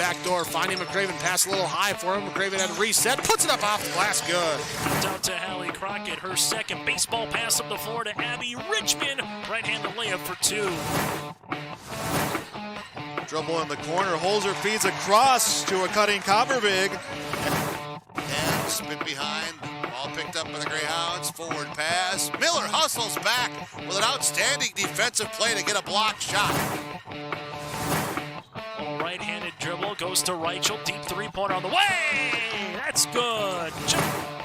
back door, finding McCraven, pass a little high for him. McCraven had a reset, puts it up off the glass, good. Out to Hawley Crockett, her second baseball pass up the floor to Abby Richmond. Right-handed layup for 2. Dribble in the corner, Holzer feeds across to a cutting Copperbig. And spin behind, ball picked up by the Greyhounds, forward pass. Miller hustles back with an outstanding defensive play to get a block shot. Right-handed dribble, goes to Reichel, deep three-pointer on the way! That's good!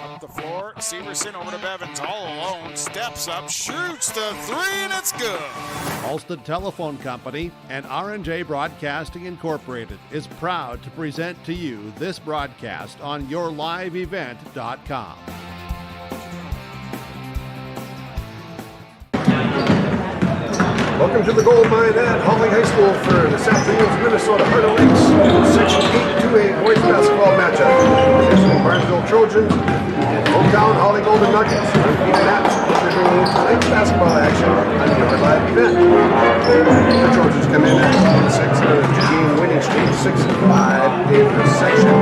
Up the floor, Severson over to Bevins, all alone, steps up, shoots the 3, and it's good! Alston Telephone Company and R&J Broadcasting Incorporated is proud to present to you this broadcast on yourliveevent.com. Welcome to the Gold Mine at Hawley High School for this afternoon's Minnesota Heart of Lakes Section 8 2A boys basketball matchup. Featuring Barnesville Trojans and hometown Hawley Golden Nuggets. Undefeated Nats will be bringing tonight's basketball action on your live event. The Trojans come in at 6 and a 2-game winning streak, 6-5 in the section.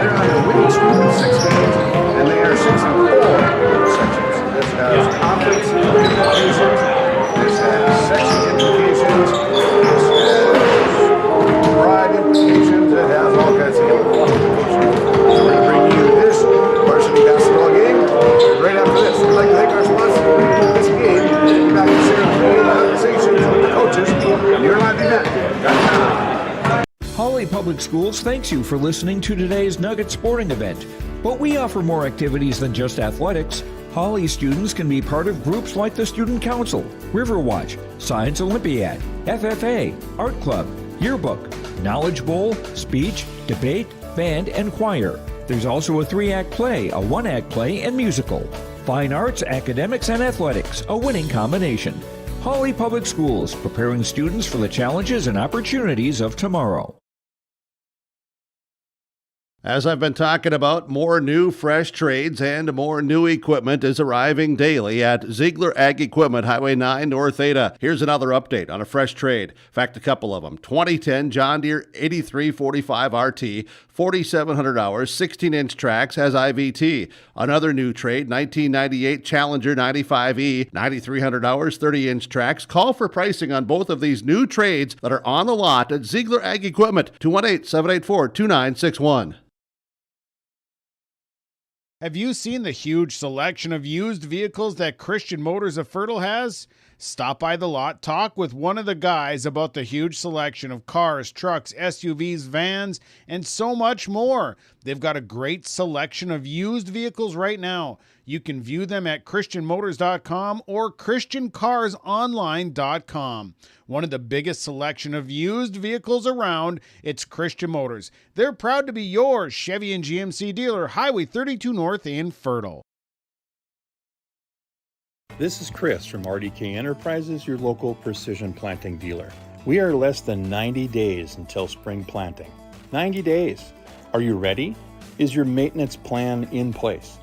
They're on a winning streak of 6 games, and they are 6-4. Sections. This has conference implications. This has section implications. This has pride implications. It has all kinds of implications. So we're going to bring you this varsity basketball game right after this. We'd like to thank our sponsor for this game. We're back to share the conversations with the coaches on your live event. Hawley Public Schools thanks you for listening to today's Nugget Sporting event. But we offer more activities than just athletics. Hawley students can be part of groups like the Student Council, Riverwatch, Science Olympiad, FFA, Art Club, Yearbook, Knowledge Bowl, Speech, Debate, Band, and Choir. There's also a 3-act play, a 1-act play, and musical. Fine arts, academics, and athletics, a winning combination. Hawley Public Schools, preparing students for the challenges and opportunities of tomorrow. As I've been talking about, more new fresh trades and more new equipment is arriving daily at Ziegler Ag Equipment, Highway 9 North Ada. Here's another update on a fresh trade. In fact, a couple of them. 2010 John Deere 8345 RT, 4,700 hours, 16-inch tracks, has IVT. Another new trade, 1998 Challenger 95E, 9,300 hours, 30-inch tracks. Call for pricing on both of these new trades that are on the lot at Ziegler Ag Equipment, 218-784-2961. Have you seen the huge selection of used vehicles that Christian Motors of Fertile has? Stop by the lot, talk with one of the guys about the huge selection of cars, trucks, SUVs, vans, and so much more. They've got a great selection of used vehicles right now. You can view them at christianmotors.com or christiancarsonline.com. One of the biggest selection of used vehicles around, it's Christian Motors. They're proud to be your Chevy and GMC dealer, Highway 32 North in Fertile. This is Chris from RDK Enterprises, your local precision planting dealer. We are less than 90 days until spring planting. 90 days. Are you ready? Is your maintenance plan in place?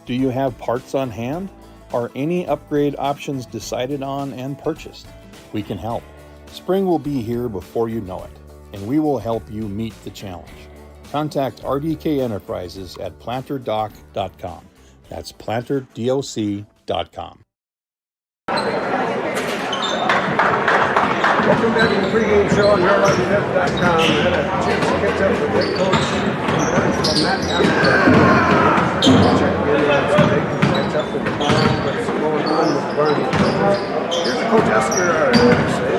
Do you have parts on hand? Are any upgrade options decided on and purchased? We can help. Spring will be here before you know it, and we will help you meet the challenge. Contact RDK Enterprises at planterdoc.com. That's planterdoc.com. Welcome back to the pregame show on yourliveevent.com. I had a chance to catch up with the head coach from Matt check in today, catch up with the Barnes, what's going on with the Barnes. Here's the Coach Esker, let's go.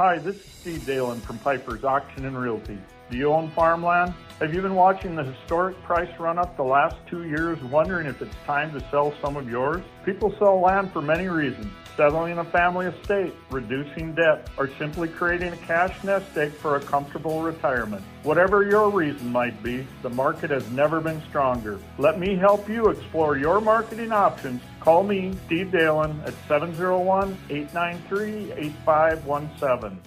Hi, this is Steve Dalen from Piper's Auction and Realty. Do you own farmland? Have you been watching the historic price run up the last 2 years, wondering if it's time to sell some of yours? People sell land for many reasons. Settling a family estate, reducing debt, or simply creating a cash nest egg for a comfortable retirement. Whatever your reason might be, the market has never been stronger. Let me help you explore your marketing options. Call me, Steve Dalen, at 701-893-8517.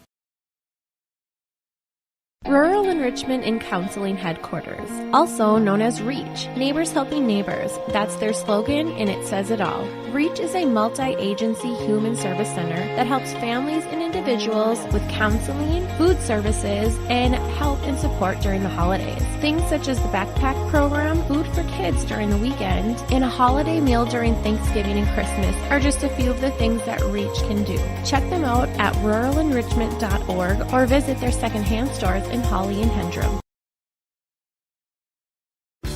Rural Enrichment and Counseling Headquarters, also known as REACH, Neighbors Helping Neighbors. That's their slogan, and it says it all. REACH is a multi-agency human service center that helps families and individuals with counseling, food services, and help and support during the holidays. Things such as the backpack program, food for kids during the weekend, and a holiday meal during Thanksgiving and Christmas are just a few of the things that REACH can do. Check them out at ruralenrichment.org or visit their secondhand stores in Hawley and Hendrum.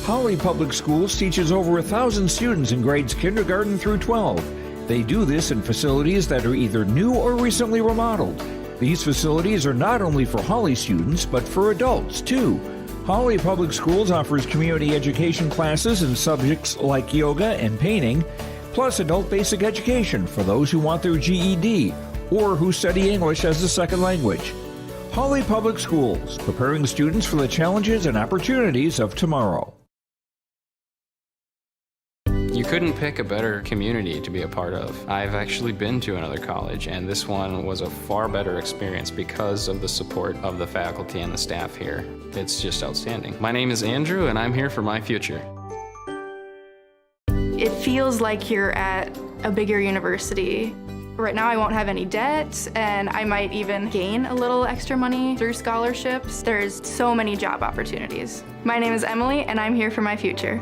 Hawley Public Schools teaches over 1,000 students in grades kindergarten through 12. They do this in facilities that are either new or recently remodeled. These facilities are not only for Hawley students, but for adults too. Hawley Public Schools offers community education classes in subjects like yoga and painting, plus adult basic education for those who want their GED or who study English as a second language. Hawley Public Schools, preparing students for the challenges and opportunities of tomorrow. You couldn't pick a better community to be a part of. I've actually been to another college, and this one was a far better experience because of the support of the faculty and the staff here. It's just outstanding. My name is Andrew, and I'm here for my future. It feels like you're at a bigger university. Right now I won't have any debt, and I might even gain a little extra money through scholarships. There's so many job opportunities. My name is Emily, and I'm here for my future.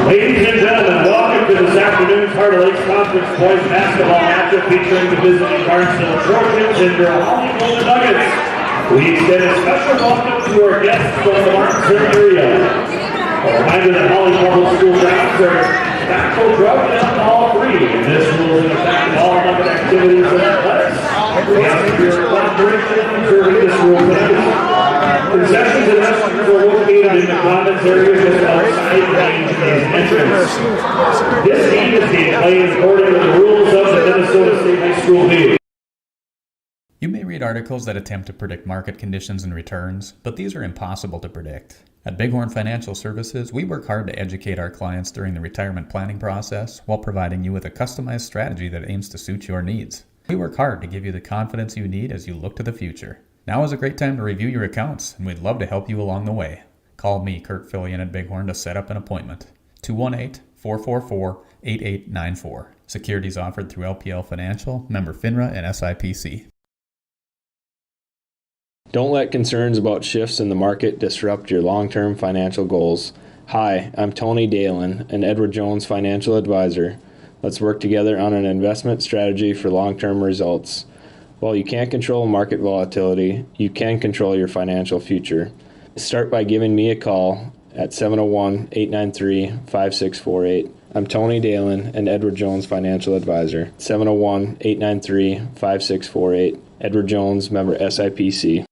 Ladies and gentlemen, welcome to this afternoon's Heart of Lakes Conference Boys Basketball matchup featuring the visiting Barnesville Trojans and your Hawley Golden Nuggets. We extend a special welcome to our guests from the Barnesville area. A reminder that Hawley Public School grounds are tobacco, drug, and alcohol-free, and this rule is in effect in all Nugget activities and athletics. We ask for your collaboration in observing this rule tonight. Concessions and restrooms are located in the commons area just outside the main entrance. This game is being played according to the rules of the Minnesota State High School League. You may read articles that attempt to predict market conditions and returns, but these are impossible to predict. At Bighorn Financial Services, we work hard to educate our clients during the retirement planning process while providing you with a customized strategy that aims to suit your needs. We work hard to give you the confidence you need as you look to the future. Now is a great time to review your accounts, and we'd love to help you along the way. Call me, Kurt Fillion at Bighorn, to set up an appointment. 218-444-8894. Securities offered through LPL Financial, member FINRA and SIPC. Don't let concerns about shifts in the market disrupt your long-term financial goals. Hi, I'm Tony Dalen, an Edward Jones financial advisor. Let's work together on an investment strategy for long-term results. While you can't control market volatility, you can control your financial future. Start by giving me a call at 701-893-5648. I'm Tony Dalen, an Edward Jones financial advisor. 701-893-5648. Edward Jones, member SIPC.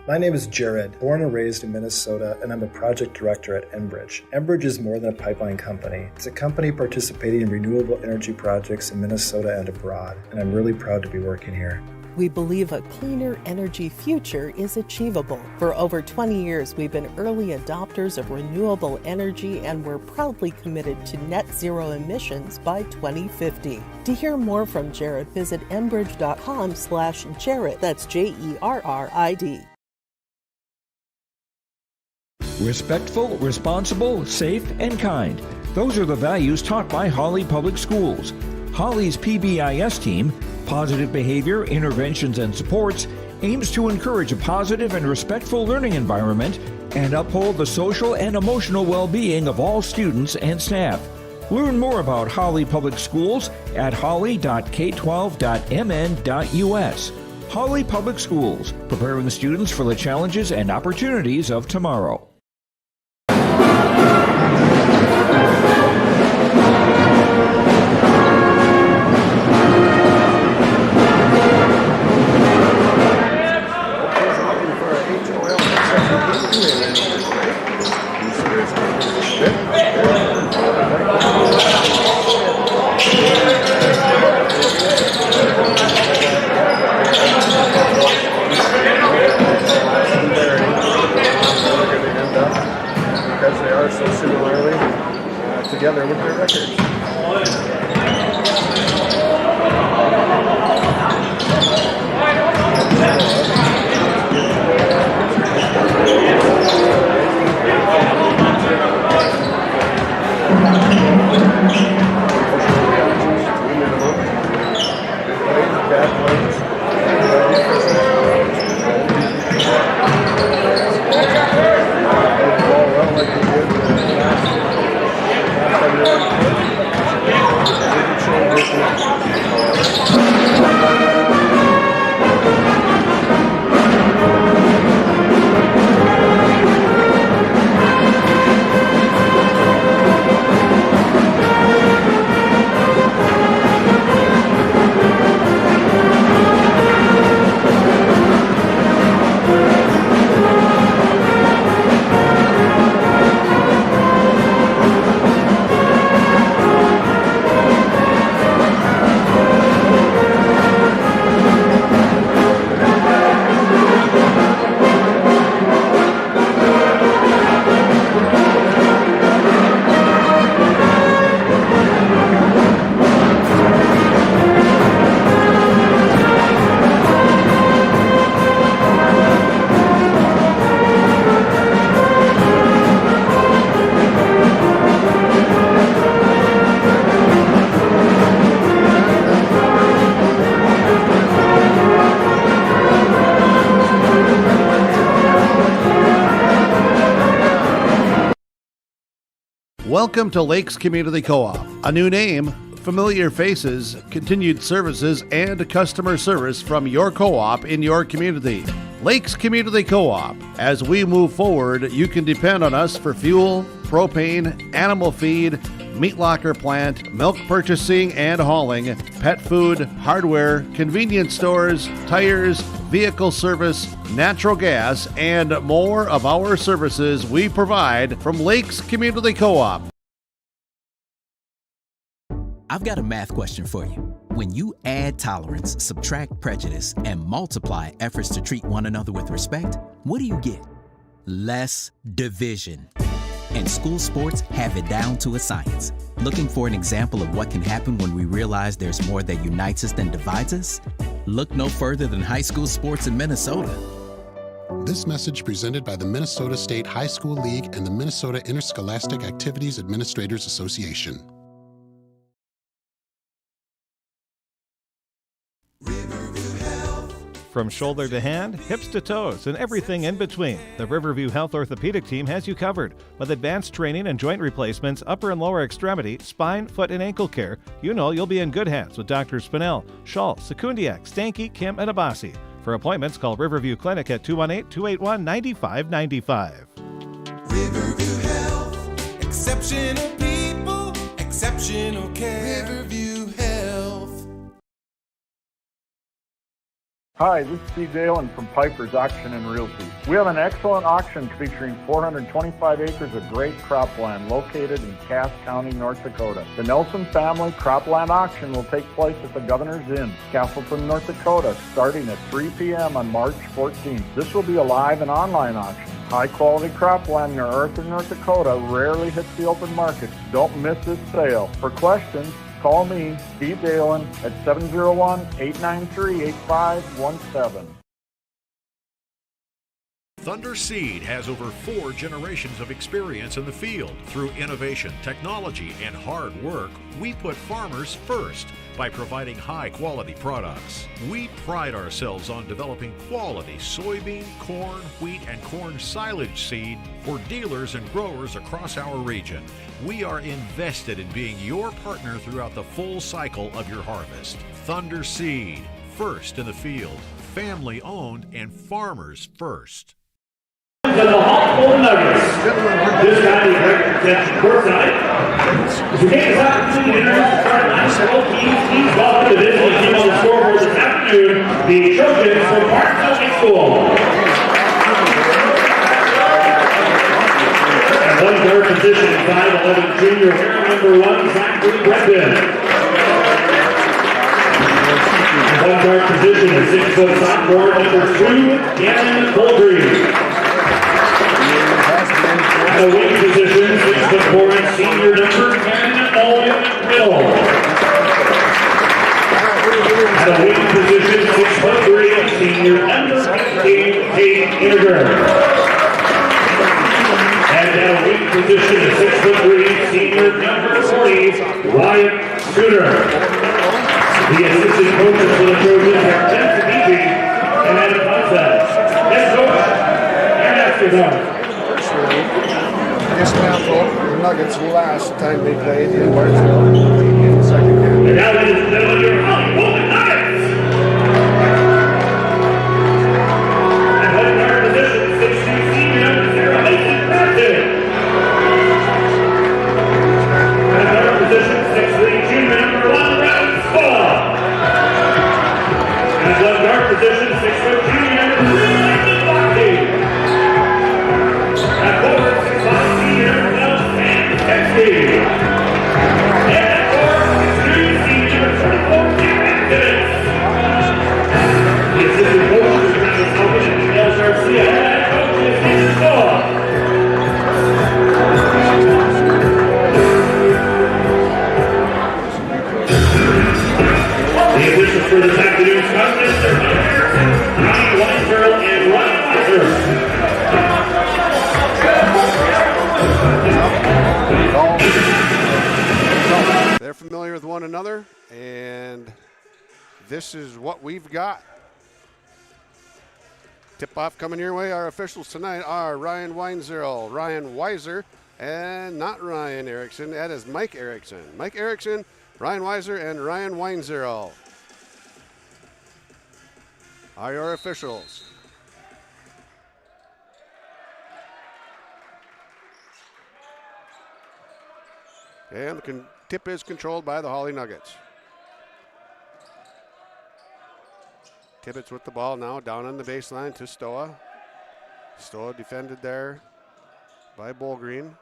My name is Jared, born and raised in Minnesota, and I'm a project director at Enbridge. Enbridge is more than a pipeline company. It's a company participating in renewable energy projects in Minnesota and abroad, and I'm really proud to be working here. We believe a cleaner energy future is achievable. For over 20 years, we've been early adopters of renewable energy, and we're proudly committed to net zero emissions by 2050. To hear more from Jared, visit enbridge.com/Jared. That's JERRID. Respectful, responsible, safe, and kind. Those are the values taught by Hawley Public Schools. Hawley's PBIS team, Positive Behavior, Interventions, and Supports, aims to encourage a positive and respectful learning environment and uphold the social and emotional well-being of all students and staff. Learn more about Hawley Public Schools at hawley.k12.mn.us. Hawley Public Schools, preparing students for the challenges and opportunities of tomorrow. Because they are so similarly together with their records. Welcome to Lakes Community Co-op. A new name, familiar faces, continued services, and customer service from your co-op in your community. Lakes Community Co-op. As we move forward, you can depend on us for fuel, propane, animal feed, meat locker plant, milk purchasing and hauling, pet food, hardware, convenience stores, tires, vehicle service, natural gas, and more of our services we provide from Lakes Community Co-op. I've got a math question for you. When you add tolerance, subtract prejudice, and multiply efforts to treat one another with respect, what do you get? Less division. and school sports have it down to a science. Looking for an example of what can happen when we realize there's more that unites us than divides us? Look no further than high school sports in Minnesota. This message presented by the Minnesota State High School League and the Minnesota Interscholastic Activities Administrators Association. From shoulder to hand, hips to toes, and everything in between, the Riverview Health Orthopedic Team has you covered. With advanced training and joint replacements, upper and lower extremity, spine, foot, and ankle care, you know you'll be in good hands with Drs. Spinell, Schall, Sekundiak, Stanky, Kim, and Abasi. For appointments, call Riverview Clinic at 218-281-9595. Riverview Health, exceptional people, exceptional care. Riverview Health. Hi, this is Steve Dalen from Piper's Auction and Realty. We have an excellent auction featuring 425 acres of great cropland located in Cass County, North Dakota. The Nelson Family Cropland Auction will take place at the Governor's Inn, Castleton, North Dakota, starting at 3 p.m. on March 14th. This will be a live and online auction. High-quality cropland near Arthur, North Dakota rarely hits the open market. Don't miss this sale. For questions, call me, Steve Dalen, at 701-893-8517. Thunder Seed has over 4 generations of experience in the field. Through innovation, technology, and hard work, we put farmers first by providing high-quality products. We pride ourselves on developing quality soybean, corn, wheat, and corn silage seed for dealers and growers across our region. We are invested in being your partner throughout the full cycle of your harvest. Thunder Seed, first in the field, family-owned and farmers first. To the Hawley Nuggets. This time we direct attention courtside. As we take this opportunity to introduce the starting lineup of both teams, welcome to this team on the scoreboard this afternoon, the Trojans from Barnesville High School. And one guard position, 5'11" junior, number 1, Zachary Brendan. One guard position, a 6-foot sophomore, number 2, Gannon Goldry. At the wing position, 6'4" senior number 10, Owen Mill. At the wing position, 6'3", senior number 18, Kate Inger. And at a wing position, 6'3", senior number 40, Ryan Scooter. The assistant coaches for the Trojans are Ted Sabiki and Adam Ponset. Head coach, and Askerzon. Dismantle the Nuggets last time they played in Barnesville in the second half. And now ladies and gentlemen, your Hawley Nuggets! And one guard position, 6'2", senior number 0, Mason Braxton. And guard position, 6'3", junior number 1, Brad Spola. And one guard position, 6'4", junior number 3, Nathan Lockheed. At forward, 6'5", senior, Sam Kensky. And at forward, 6'3", senior, 24, Cameron Tibbetts. The assistant coach is Travis Elkin and Miguel Garcia. And head coach is Nathan Spola. The officials for this afternoon's contest are Mike Harrison, Ryan Weinberg, and Ryan Weiser. They're familiar with one another, and this is what we've got. Tip-off coming your way. Our officials tonight are Ryan Weiser, and not Ryan Erickson. That is Mike Erickson. Mike Erickson, Ryan Weiser, and Ryan Weinzierl are your officials. And the tip is controlled by the Hawley Nuggets. Tibbetts with the ball now down on the baseline to Stoa. Stoa defended there by Bolgreen.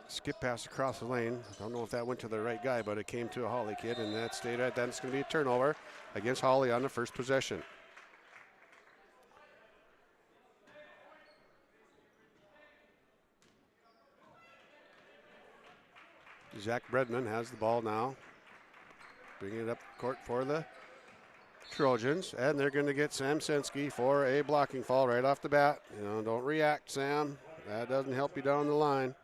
Skip pass across the lane. Don't know if that went to the right guy, but it came to a Hawley kid, and that stayed at. Then it's going to be a turnover against Hawley on the first possession. Zach Bredman has the ball now. Bringing it up court for the Trojans. And they're going to get Sam Sensky for a blocking foul right off the bat. Don't react, Sam. That doesn't help you down the line.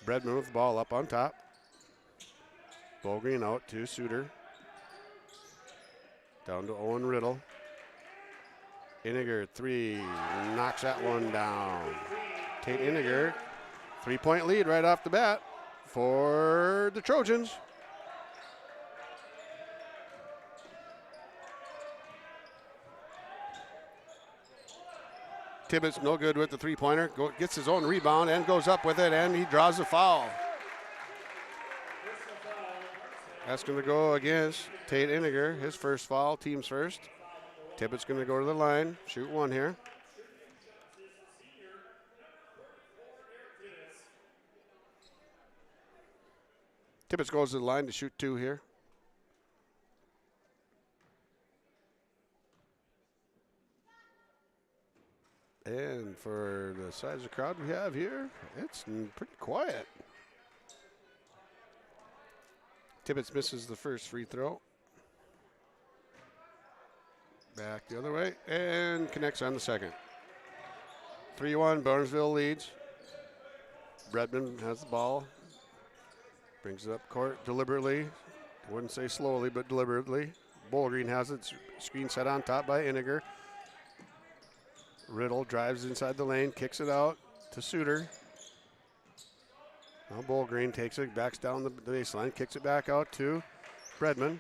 Bredman with the ball up on top. Bogren out to Suter. Down to Owen Riddle. Iniger, 3, knocks that one down. Tate Iniger, 3-point lead right off the bat for the Trojans. Tibbetts no good with the three-pointer. Gets his own rebound and goes up with it, and he draws a foul. That's going to go against Tate Iniger, his first foul, team's first. Tibbetts going to go to the line, shoot one here. Tibbetts goes to the line to shoot 2 here. And for the size of crowd we have here, it's pretty quiet. Tibbetts misses the first free throw. Back the other way and connects on the second. 3-1, Barnesville leads. Bredman has the ball. Brings it up court deliberately. I wouldn't say slowly, but deliberately. Bowlgreen has it. Screen set on top by Iniger. Riddle drives inside the lane, kicks it out to Suter. Now Bowlgreen takes it, backs down the baseline, kicks it back out to Bredman.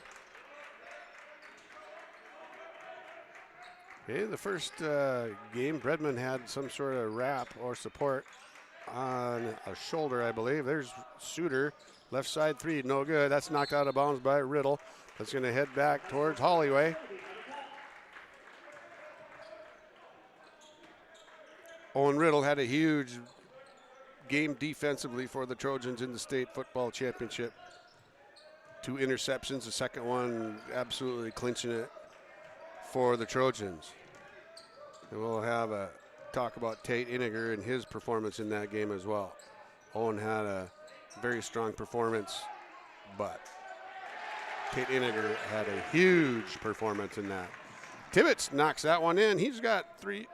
Okay, the first game, Bredman had some sort of wrap or support on a shoulder, I believe. There's Suter, left side 3, no good. That's knocked out of bounds by Riddle. That's going to head back towards Holloway. Owen Riddle had a huge game defensively for the Trojans in the state football championship. 2 interceptions, the second one absolutely clinching it for the Trojans. And we'll have a talk about Tate Iniger and his performance in that game as well. Owen had a very strong performance, but Tate Iniger had a huge performance in that. Tibbetts knocks that one in. He's got 3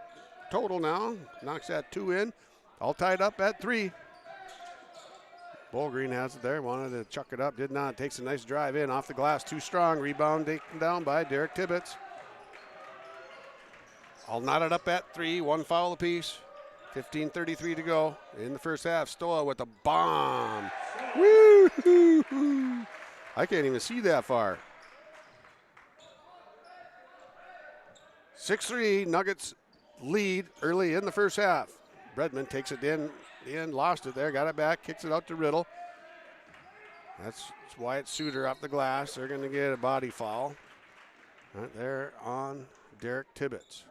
total now. Knocks that 2 in. All tied up at 3. Bowlgreen has it there. Wanted to chuck it up. Did not. Takes a nice drive in. Off the glass. Too strong. Rebound taken down by Derek Tibbetts. All knotted up at 3. 1 foul apiece. 15:33 to go in the first half. Stoa with a bomb. Woo! I can't even see that far. 6-3. Nuggets lead early in the first half. Bredman takes it in, lost it there, got it back, kicks it out to Riddle. That's Wyatt Suter off the glass. They're going to get a body foul right there on Derek Tibbetts.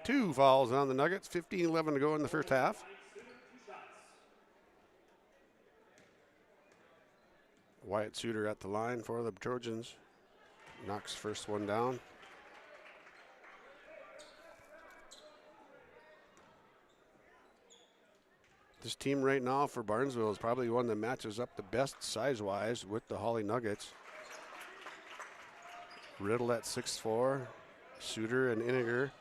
2 fouls on the Nuggets, 15-11 to go in the first half. Wyatt Suter at the line for the Trojans. Knocks first one down. This team right now for Barnesville is probably one that matches up the best size-wise with the Hawley Nuggets. Riddle at 6'4", Suter and Iniger,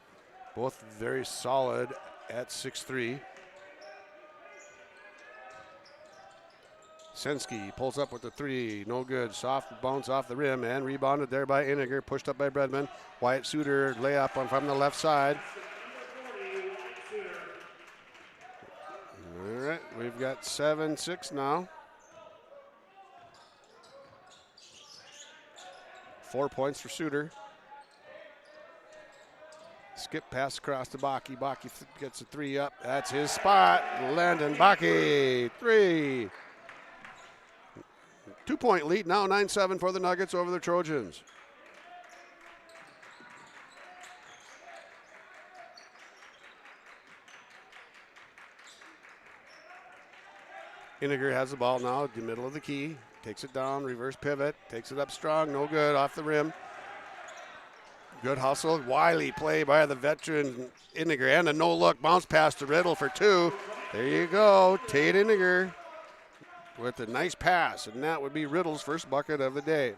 both very solid at 6'3". Sensky pulls up with the 3, no good. Soft bounce off the rim and rebounded there by Iniger, pushed up by Bredman. Wyatt Suter layup from the left side. All right, we've got 7-6 now. 4 points for Suter. Skip pass across to Baki. Baki gets a 3 up. That's his spot. Landon Baki, 3. 2-point lead now, 9-7 for the Nuggets over the Trojans. Iniger has the ball now at the middle of the key. Takes it down, reverse pivot, takes it up strong, no good, off the rim. Good hustle, wily play by the veteran Iniger, and a no-look bounce pass to Riddle for 2. There you go, Tate Iniger with a nice pass, and that would be Riddle's first bucket of the day.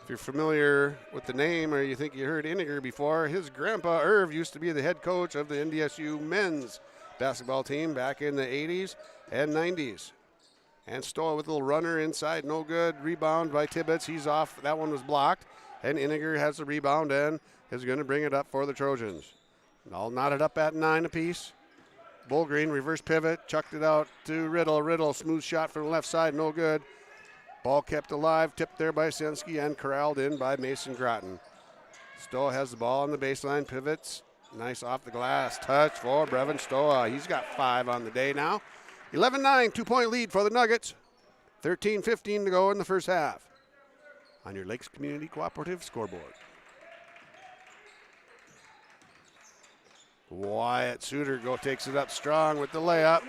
If you're familiar with the name or you think you heard Iniger before, his grandpa Irv used to be the head coach of the NDSU men's basketball team back in the 80s and 90s. And Stoll with a little runner inside, no good. Rebound by Tibbetts, he's off. That one was blocked. And Iniger has the rebound and is going to bring it up for the Trojans. All knotted up at 9 apiece. Bullgreen reverse pivot, chucked it out to Riddle. Riddle, smooth shot from the left side, no good. Ball kept alive, tipped there by Sensky and corralled in by Mason Groton. Stoll has the ball on the baseline, pivots. Nice off the glass touch for Brevin Stoa. He's got 5 on the day now. 11-9, 2-point lead for the Nuggets. 13-15 to go in the first half on your Lakes Community Cooperative scoreboard. Wyatt Suter takes it up strong with the layup.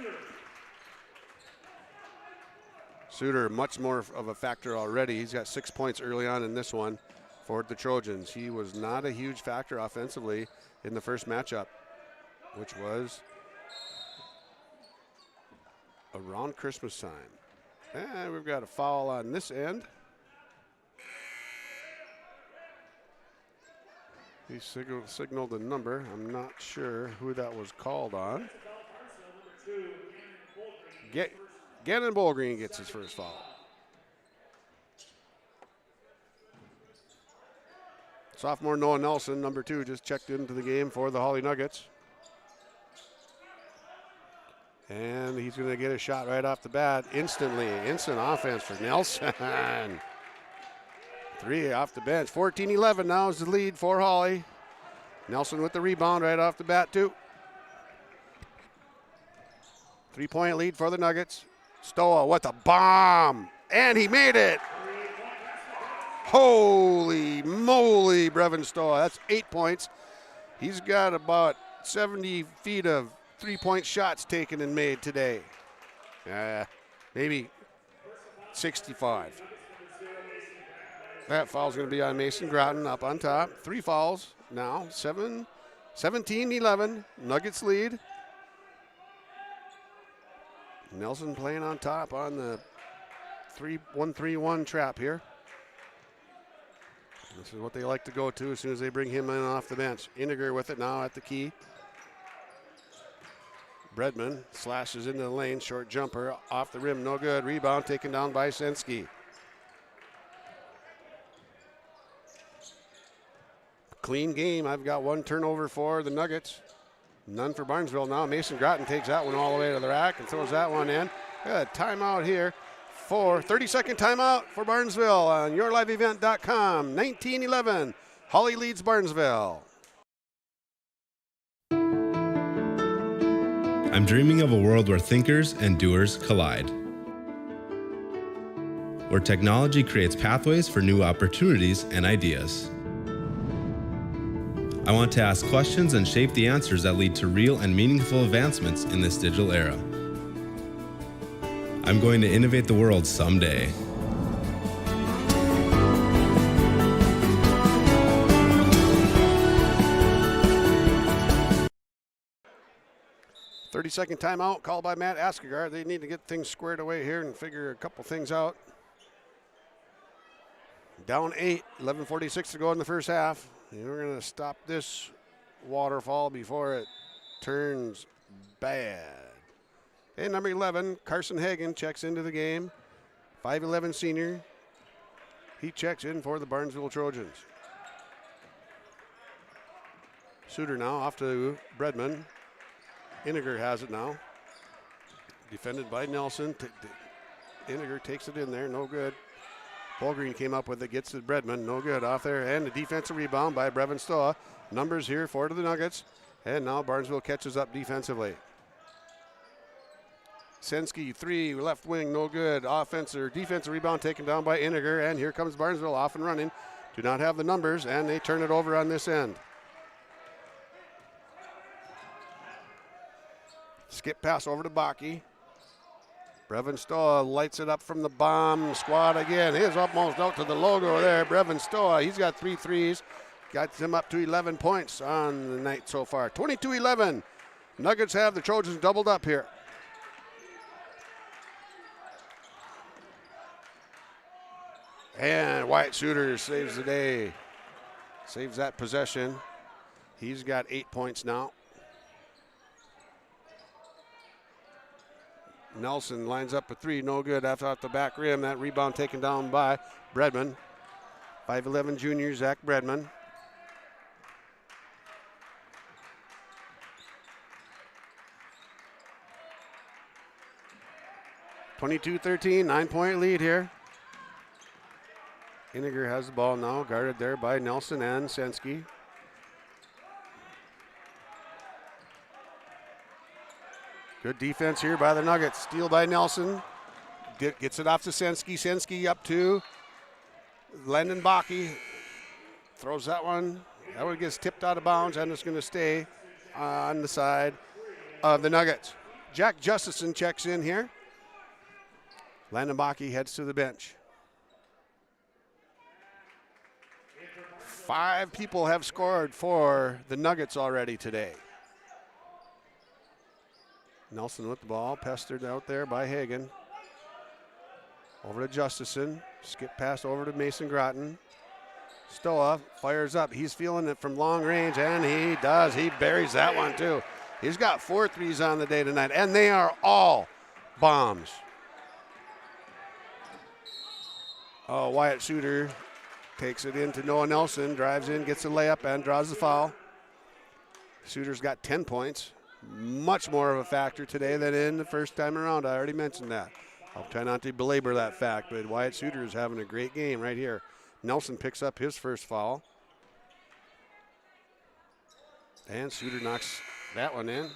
Suter much more of a factor already. He's got 6 points early on in this one for the Trojans. He was not a huge factor offensively in the first matchup, which was around Christmas time. And we've got a foul on this end. He signaled a number. I'm not sure who that was called on. Gannon Bullgreen gets his first foul. Sophomore Noah Nelson, number 2, just checked into the game for the Hawley Nuggets. And he's going to get a shot right off the bat instantly. Instant offense for Nelson. 3 off the bench. 14-11 now is the lead for Hawley. Nelson with the rebound right off the bat, too. 3-point lead for the Nuggets. Stoa with a bomb, and he made it. Holy moly, Brevin Stoa. That's 8 points. He's got about 70 feet of 3-point shots taken and made today. Maybe 65. That foul's going to be on Mason Groton up on top. 3 fouls now. 17-11. Nuggets lead. Nelson playing on top on the 1-3-1 trap here. This is what they like to go to as soon as they bring him in off the bench. Iniger with it now at the key. Bredman slashes into the lane, short jumper, off the rim, no good. Rebound taken down by Sensky. Clean game. I've got 1 turnover for the Nuggets. None for Barnesville now. Mason Groton takes that one all the way to the rack and throws that one in. Good timeout here for 30-second timeout for Barnesville on yourliveevent.com. 19-11. Hawley leads Barnesville. I'm dreaming of a world where thinkers and doers collide. Where technology creates pathways for new opportunities and ideas. I want to ask questions and shape the answers that lead to real and meaningful advancements in this digital era. I'm going to innovate the world someday. Thirty-second timeout called by Matt Askegaard. They need to get things squared away here and figure a couple things out. Down 8, 11:46 to go in the first half. We're going to stop this waterfall before it turns bad. And number 11, Carson Hagan checks into the game. 5'11 senior. He checks in for the Barnesville Trojans. Suter now off to Bredman. Iniger has it now. Defended by Nelson. Iniger takes it in there, no good. Bullgreen came up with it, gets to Bredman, no good off there. And the defensive rebound by Brevin Stoa. Numbers here for the Nuggets. And now Barnesville catches up defensively. Sensky, 3, left wing, no good. Defensive rebound taken down by Iniger. And here comes Barnesville off and running. Do not have the numbers, and they turn it over on this end. Skip pass over to Baki. Brevin Stoa lights it up from the bomb squad again. He is almost out to the logo there. Brevin Stoa, he's got 3 threes. Got him up to 11 points on the night so far. 22-11. Nuggets have the Trojans doubled up here. And Wyatt Suter saves the day. Saves that possession. He's got 8 points now. Nelson lines up a 3, no good. That's off the back rim. That rebound taken down by Bredman. 5'11 junior Zach Bredman. (22-13), 9-point lead here. Iniger has the ball now, guarded there by Nelson and Senski. Good defense here by the Nuggets. Steal by Nelson. Gets it off to Senski. Senski up to Landon Bakke. Throws that one. That one gets tipped out of bounds, and it's going to stay on the side of the Nuggets. Jack Justison checks in here. Landon Bakke heads to the bench. 5 people have scored for the Nuggets already today. Nelson with the ball, pestered out there by Hagen. Over to Justison. Skip pass over to Mason Groton. Stoa fires up. He's feeling it from long range, and he does. He buries that one, too. He's got 4 threes on the day tonight, and they are all bombs. Oh, Wyatt Suter takes it in to Noah Nelson, drives in, gets a layup, and draws the foul. Suter's got 10 points. Much more of a factor today than in the first time around. I already mentioned that. I'll try not to belabor that fact, but Wyatt Suter is having a great game right here. Nelson picks up his first foul. And Suter knocks that one in.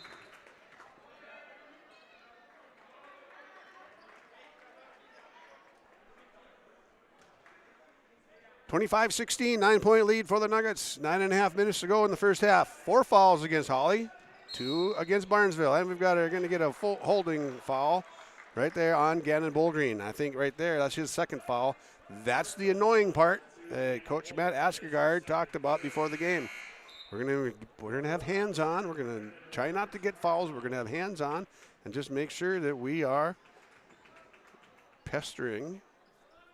(25-16), 9-point lead for the Nuggets. 9.5 minutes to go in the first half. 4 fouls against Hawley, 2 against Barnesville, and we're going to get a full holding foul right there on Gannon Bullgreen. I think right there, that's his second foul. That's the annoying part Coach Matt Askegaard talked about before the game. We're gonna have hands on. We're gonna try not to get fouls. We're gonna have hands on and just make sure that we are pestering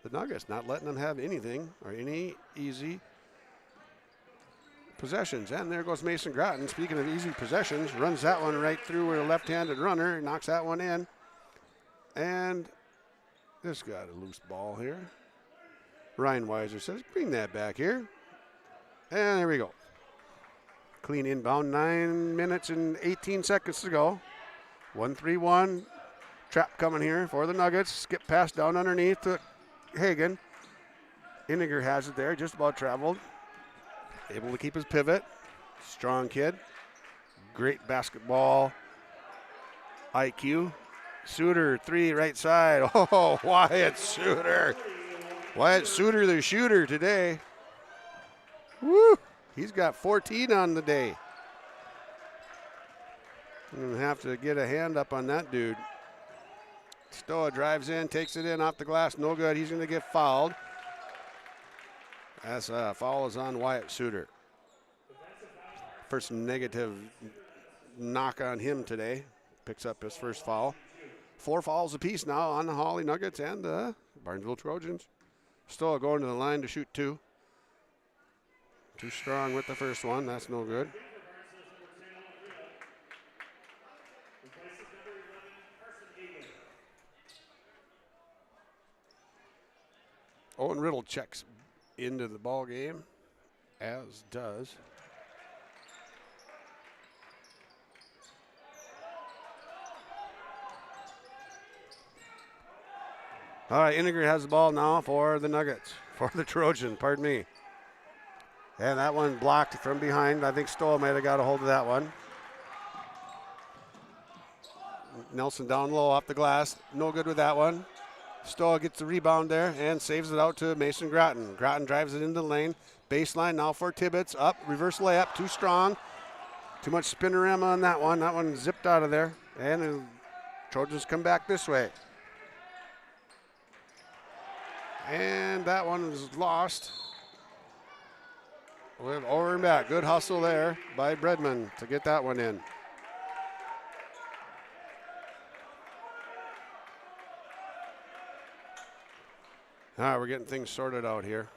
the Nuggets, not letting them have anything or any easy possessions. And there goes Mason Groton. Speaking of easy possessions, runs that one right through with a left-handed runner, knocks that one in. And this got a loose ball here. Ryan Weiser says, bring that back here. And there we go. Clean inbound, 9 minutes and 18 seconds to go. 1-3-1. Trap coming here for the Nuggets. Skip pass down underneath to Hagen. Iniger has it there, just about traveled. Able to keep his pivot. Strong kid. Great basketball IQ. Suter, 3 right side. Oh, Wyatt Suter. Wyatt Suter, the shooter today. Woo! He's got 14 on the day. I'm going to have to get a hand up on that dude. Stoa drives in, takes it in off the glass. No good. He's going to get fouled. That's a foul is on Wyatt Suter. First negative knock on him today. Picks up his first foul. 4 fouls apiece now on the Hawley Nuggets and the Barnesville Trojans. Stoa going to the line to shoot 2. Too strong with the first one. That's no good. Owen Riddle checks into the ball game, as does all right, Iniger has the ball now for the Nuggets, for the Trojans, pardon me. And that one blocked from behind. I think Stoa might have got a hold of that one. Nelson down low off the glass. No good with that one. Stoa gets the rebound there and saves it out to Mason Groton. Groton drives it into the lane. Baseline now for Tibbetts. Up, reverse layup, too strong. Too much spinorama on that one. That one zipped out of there. And the Trojans come back this way. And that one was lost. Over and back. Good hustle there by Bredman to get that one in. All right, we're getting things sorted out here.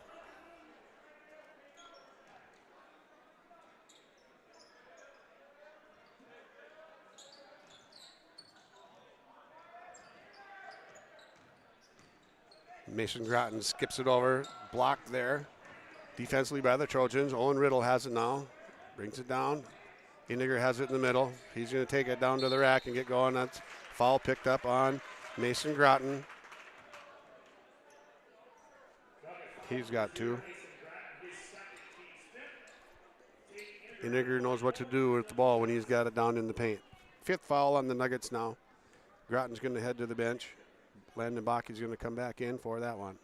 Mason Groton skips it over, blocked there. Defensively by the Trojans. Owen Riddle has it now. Brings it down. Iniger has it in the middle. He's going to take it down to the rack and get going. That's foul picked up on Mason Groton. He's got 2. Iniger knows what to do with the ball when he's got it down in the paint. 5th foul on the Nuggets now. Groton's going to head to the bench. Landon Baki's going to come back in for that one.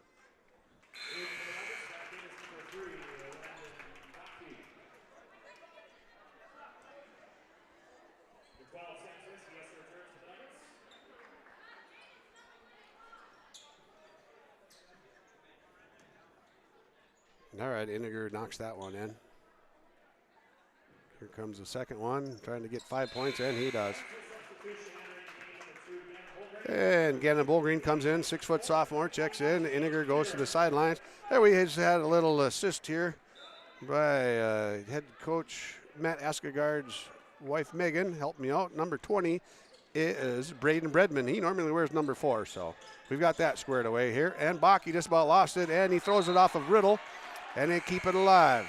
All right, Iniger knocks that one in. Here comes the second one, trying to get 5 points, and he does. And Gannon Bullgreen comes in, 6-foot sophomore, checks in. Iniger goes to the sidelines. There we just had a little assist here by head coach Matt Askegaard's wife, Megan. Helped me out. Number 20 is Braden Bredman. He normally wears number 4, so we've got that squared away here. And Baki just about lost it, and he throws it off of Riddle, and they keep it alive.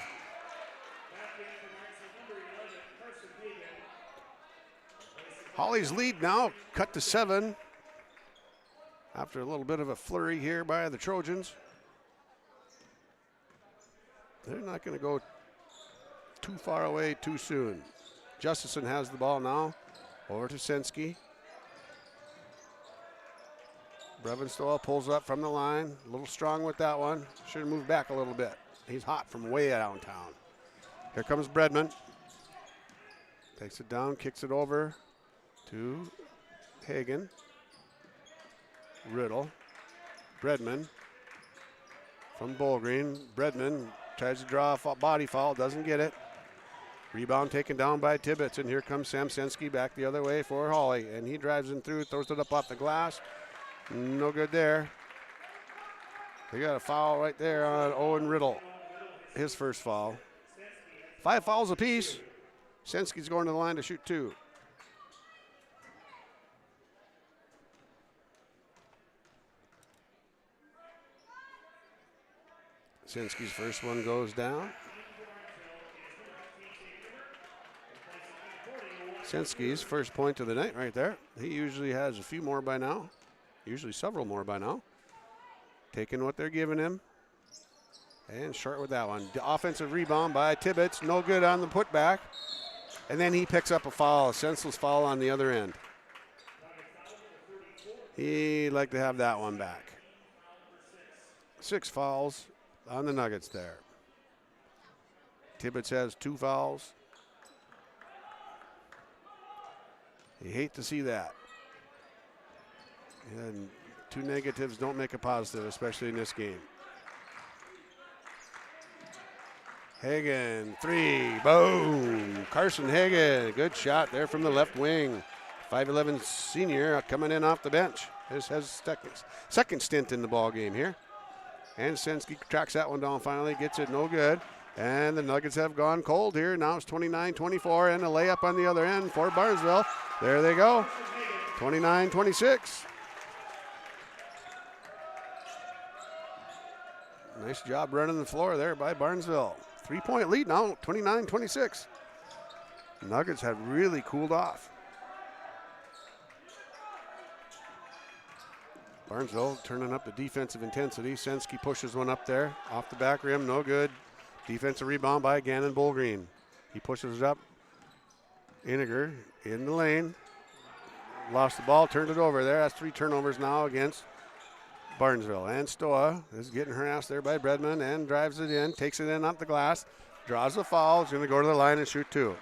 Hawley's lead now cut to 7 after a little bit of a flurry here by the Trojans. They're not going to go too far away too soon. Justison has the ball now. Over to Sensky. Brevenstoel pulls up from the line. A little strong with that one. Should have moved back a little bit. He's hot from way downtown. Here comes Bredman. Takes it down, kicks it over to Hagen. Riddle. Bredman from Bullgreen. Bredman tries to draw a body foul, doesn't get it. Rebound taken down by Tibbetts, and here comes Sam Sensky back the other way for Hawley, and he drives in through, throws it up off the glass. No good there. They got a foul right there on Owen Riddle, his first foul. 5 fouls apiece. Sensky's going to the line to shoot 2. Sensky's first one goes down. Sensky's first point of the night right there. He usually has a few more by now, usually several more by now. Taking what they're giving him. And short with that one. The offensive rebound by Tibbetts, no good on the putback. And then he picks up a foul, a senseless foul on the other end. He'd like to have that one back. 6 fouls on the Nuggets there. Tibbetts has 2 fouls. You hate to see that. And 2 negatives don't make a positive, especially in this game. Hagen, 3, boom. Carson Hagen, good shot there from the left wing. 5'11" senior coming in off the bench. This has second stint in the ball game here. And Sensky tracks that one down finally, gets it no good. And the Nuggets have gone cold here. Now it's 29-24 and a layup on the other end for Barnesville. There they go, 29-26. Nice job running the floor there by Barnesville. 3-point lead now, 29-26. Nuggets have really cooled off. Barnesville turning up the defensive intensity. Sensky pushes one up there, off the back rim, no good. Defensive rebound by Gannon Bullgreen. He pushes it up. Iniger in the lane. Lost the ball, turned it over there. That's 3 turnovers now against Barnesville. And Stoa is getting harassed there by Bredman and drives it in, takes it in off the glass, draws the foul, is going to go to the line and shoot 2.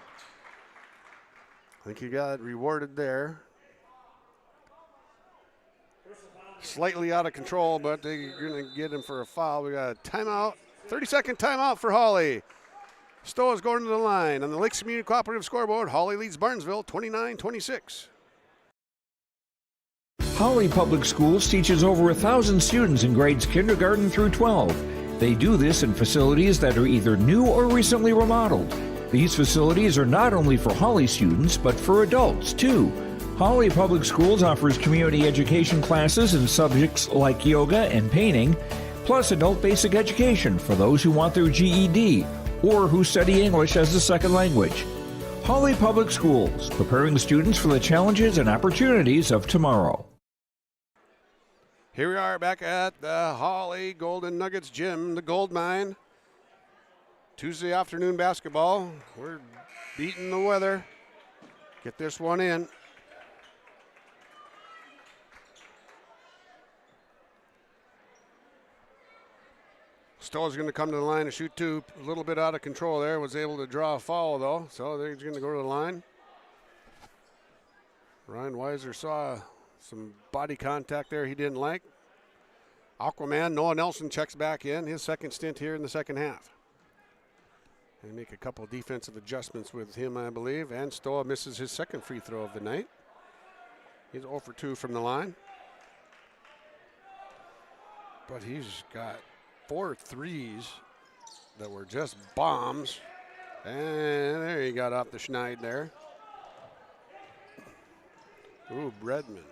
I think he got rewarded there. slightly out of control, but they're going to get him for a foul. We got a timeout, 30-second timeout for Hawley. Stoa's going to the line. On the Lakes Community Cooperative scoreboard, Hawley leads Barnesville 29-26. Hawley Public Schools teaches over 1,000 students in grades kindergarten through 12. They do this in facilities that are either new or recently remodeled. These facilities are not only for Hawley students, but for adults, too. Hawley Public Schools offers community education classes in subjects like yoga and painting, plus adult basic education for those who want their GED or who study English as a second language. Hawley Public Schools, preparing students for the challenges and opportunities of tomorrow. Here we are back at the Hawley Golden Nuggets gym, the Gold Mine. Tuesday afternoon basketball. We're beating the weather. Get this one in. Stoa's going to come to the line and shoot two. A little bit out of control there. Was able to draw a foul, though. So they're going to go to the line. Ryan Weiser saw some body contact there he didn't like. Aquaman, Noah Nelson checks back in. His second stint here in the second half. And make a couple of defensive adjustments with him, I believe. And Stoa misses his second free throw of the night. He's 0 for 2 from the line. But he's got 4 threes that were just bombs. And there he got off the schneid there. Ooh, Bredman.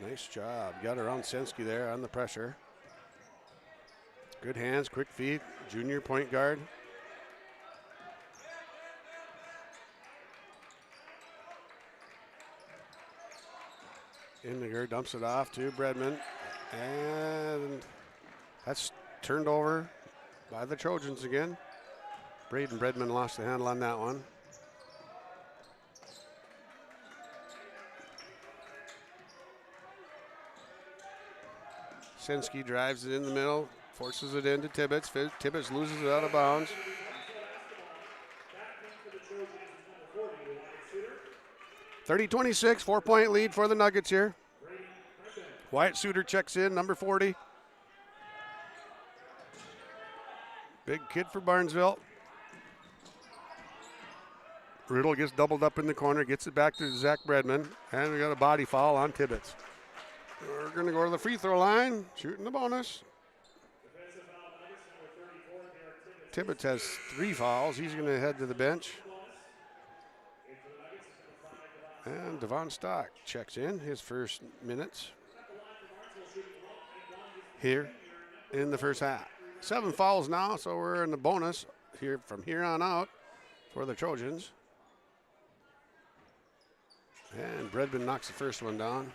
Nice job. Got around Sensky there on the pressure. Good hands, quick feet. Junior point guard. Indiger dumps it off to Bredman. And that's turned over by the Trojans again. Braden Bredman lost the handle on that one. Sensky drives it in the middle, forces it into Tibbetts. Tibbetts loses it out of bounds. 30-26, 4-point lead for the Nuggets here. Wyatt Suter checks in, number 40. Big kid for Barnesville. Riddle gets doubled up in the corner, gets it back to Zach Bredman, and we got a body foul on Tibbetts. We're going to go to the free throw line, shooting the bonus. Tibbetts has 3 fouls. He's going to head to the bench. And Devon Stock checks in his first minutes here in the first half. 7 fouls now, so we're in the bonus here from here on out for the Trojans. And Bredman knocks the first one down.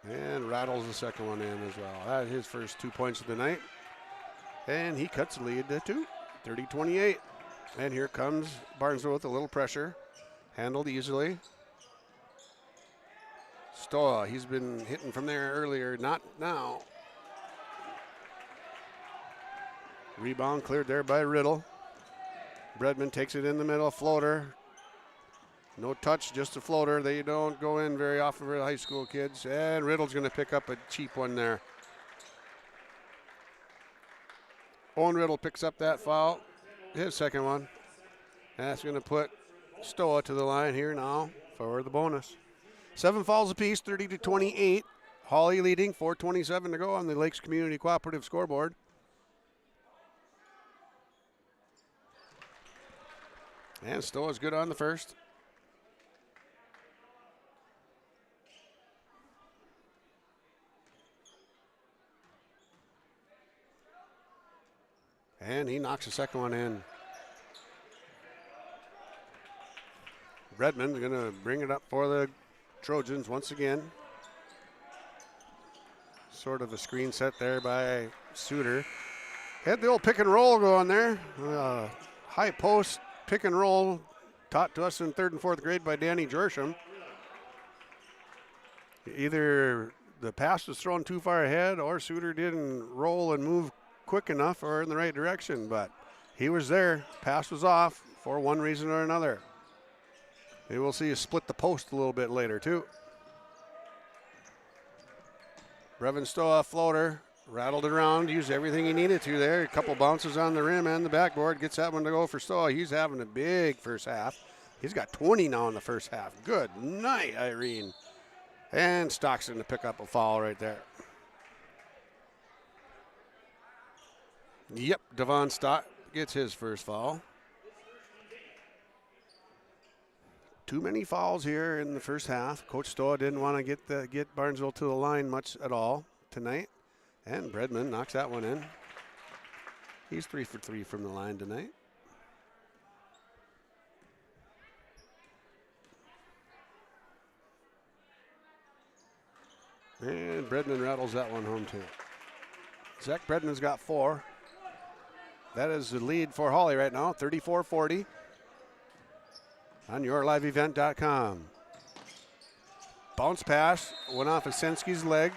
And rattles the second one in as well. That's his first 2 points of the night. And he cuts the lead to 2, 30-28. And here comes Barnesville with a little pressure. Handled easily. Stoa, he's been hitting from there earlier, not now. Rebound cleared there by Riddle. Bredman takes it in the middle, floater. No touch, just a floater. They don't go in very often for high school kids. And Riddle's going to pick up a cheap one there. Owen Riddle picks up that foul. His second one. That's going to put Stoa to the line here now for the bonus. 7 fouls apiece, 30-28. Hawley leading, 4:27 to go on the Lakes Community Cooperative scoreboard. And Stoa's good on the first. And he knocks the second one in. Bredman's going to bring it up for the Trojans once again. Sort of a screen set there by Suter. Had the old pick and roll going there. High post pick and roll taught to us in 3rd and 4th grade by Danny Jorsham. Either the pass was thrown too far ahead or Suter didn't roll and move quick enough or in the right direction, but he was there. Pass was off for one reason or another. Maybe we'll see you split the post a little bit later, too. Brevin Stoa, floater, rattled it around, used everything he needed to there. A couple bounces on the rim and the backboard. Gets that one to go for Stoa. He's having a big first half. He's got 20 now in the first half. Good night, Irene. And Stockton to pick up a foul right there. Yep, Devon Stock gets his first foul. Too many fouls here in the first half. Coach Stoa didn't want to get Barnesville to the line much at all tonight. And Bredman knocks that one in. He's 3 for 3 from the line tonight. And Bredman rattles that one home too. Zach Bredman's got 4. That is the lead for Hawley right now, 34-40 on yourliveevent.com. Bounce pass went off of Sensky's leg.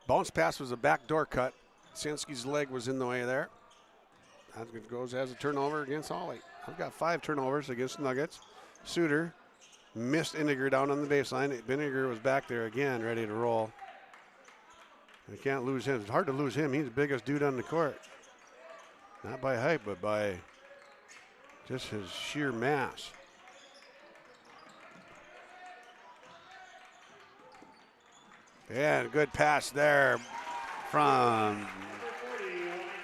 Bounce pass was a backdoor cut. Sensky's leg was in the way there. That goes as a turnover against Hawley. I've got 5 turnovers against Nuggets. Suter missed Iniger down on the baseline. Iniger was back there again, ready to roll. You can't lose him. It's hard to lose him. He's the biggest dude on the court. Not by height, but by just his sheer mass. And good pass there from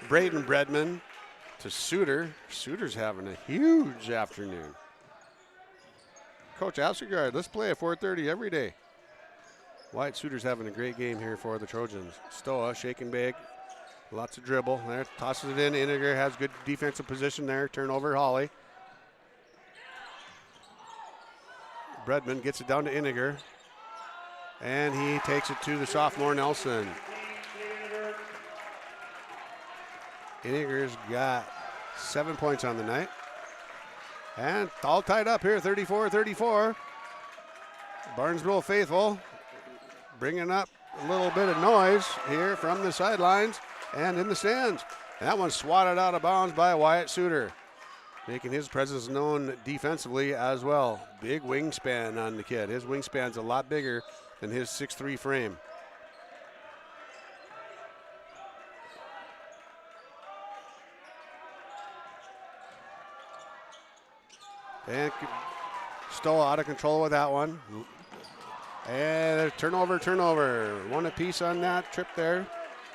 Braden Bredman to Suter. Suter's having a huge afternoon. Coach Asegard, let's play at 4:30 every day. Wyatt Suter's having a great game here for the Trojans. Stoa shaking big. Lots of dribble. There, tosses it in. Iniger has good defensive position there. Turnover, Hawley. Bredman gets it down to Iniger. And he takes it to the sophomore Nelson. Iniger's got 7 points on the night. And all tied up here, 34-34. Barnesville faithful bringing up a little bit of noise here from the sidelines and in the stands. That one swatted out of bounds by Wyatt Suter, making his presence known defensively as well. Big wingspan on the kid. His wingspan's a lot bigger than his 6'3" frame. And Stoa out of control with that one. And turnover. One apiece on that trip there.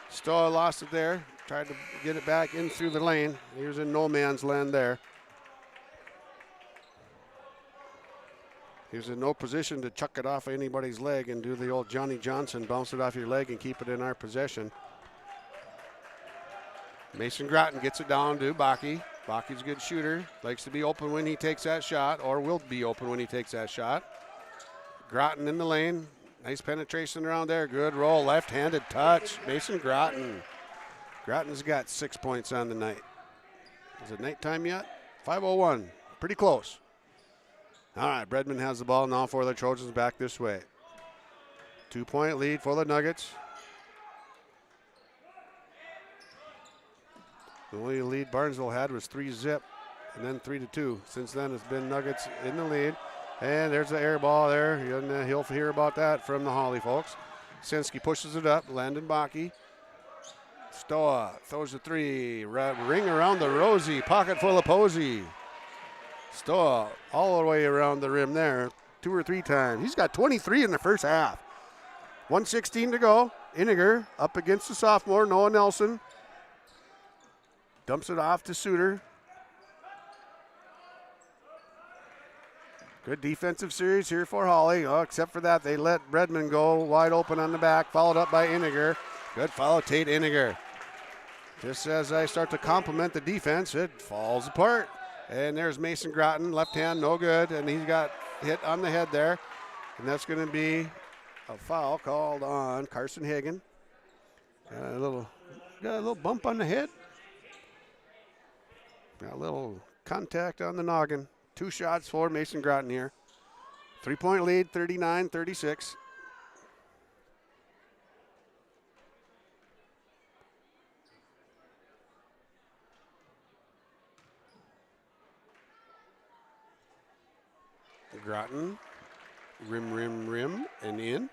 Stoa lost it there. Tried to get it back in through the lane. He was in no man's land there. He was in no position to chuck it off anybody's leg and do the old Johnny Johnson, bounce it off your leg and keep it in our possession. Mason Groton gets it down to Bakke. Bakke's a good shooter. Likes to be open when he takes that shot, or will be open when he takes that shot. Groton in the lane. Nice penetration around there. Good roll. Left-handed touch. Mason Groton. Groton's got 6 points on the night. Is it nighttime yet? 5:01. Pretty close. All right, Bredman has the ball now for the Trojans back this way. 2-point lead for the Nuggets. The only lead Barnesville had was 3-zip, and then 3-2. Since then, it's been Nuggets in the lead. And there's the air ball there. He'll hear about that from the Hawley folks. Sensky pushes it up. Landon Bakke. Stoa throws a 3. Ring around the rosy. Pocket full of Posey. Stoa all the way around the rim there 2 or 3 times. He's got 23 in the first half. 1:16 to go. Iniger up against the sophomore, Noah Nelson. Dumps it off to Suter. Good defensive series here for Hawley. Oh, except for that, they let Bredman go wide open on the back, followed up by Iniger. Good follow, Tate Iniger. Just as I start to compliment the defense, it falls apart. And there's Mason Groton, left hand, no good, and he's got hit on the head there. And that's going to be a foul called on Carson Hagan. Got a little bump on the head. Got a little contact on the noggin. 2 shots for Mason Groton here. 3-point lead, 39-36. Groton, rim, and in.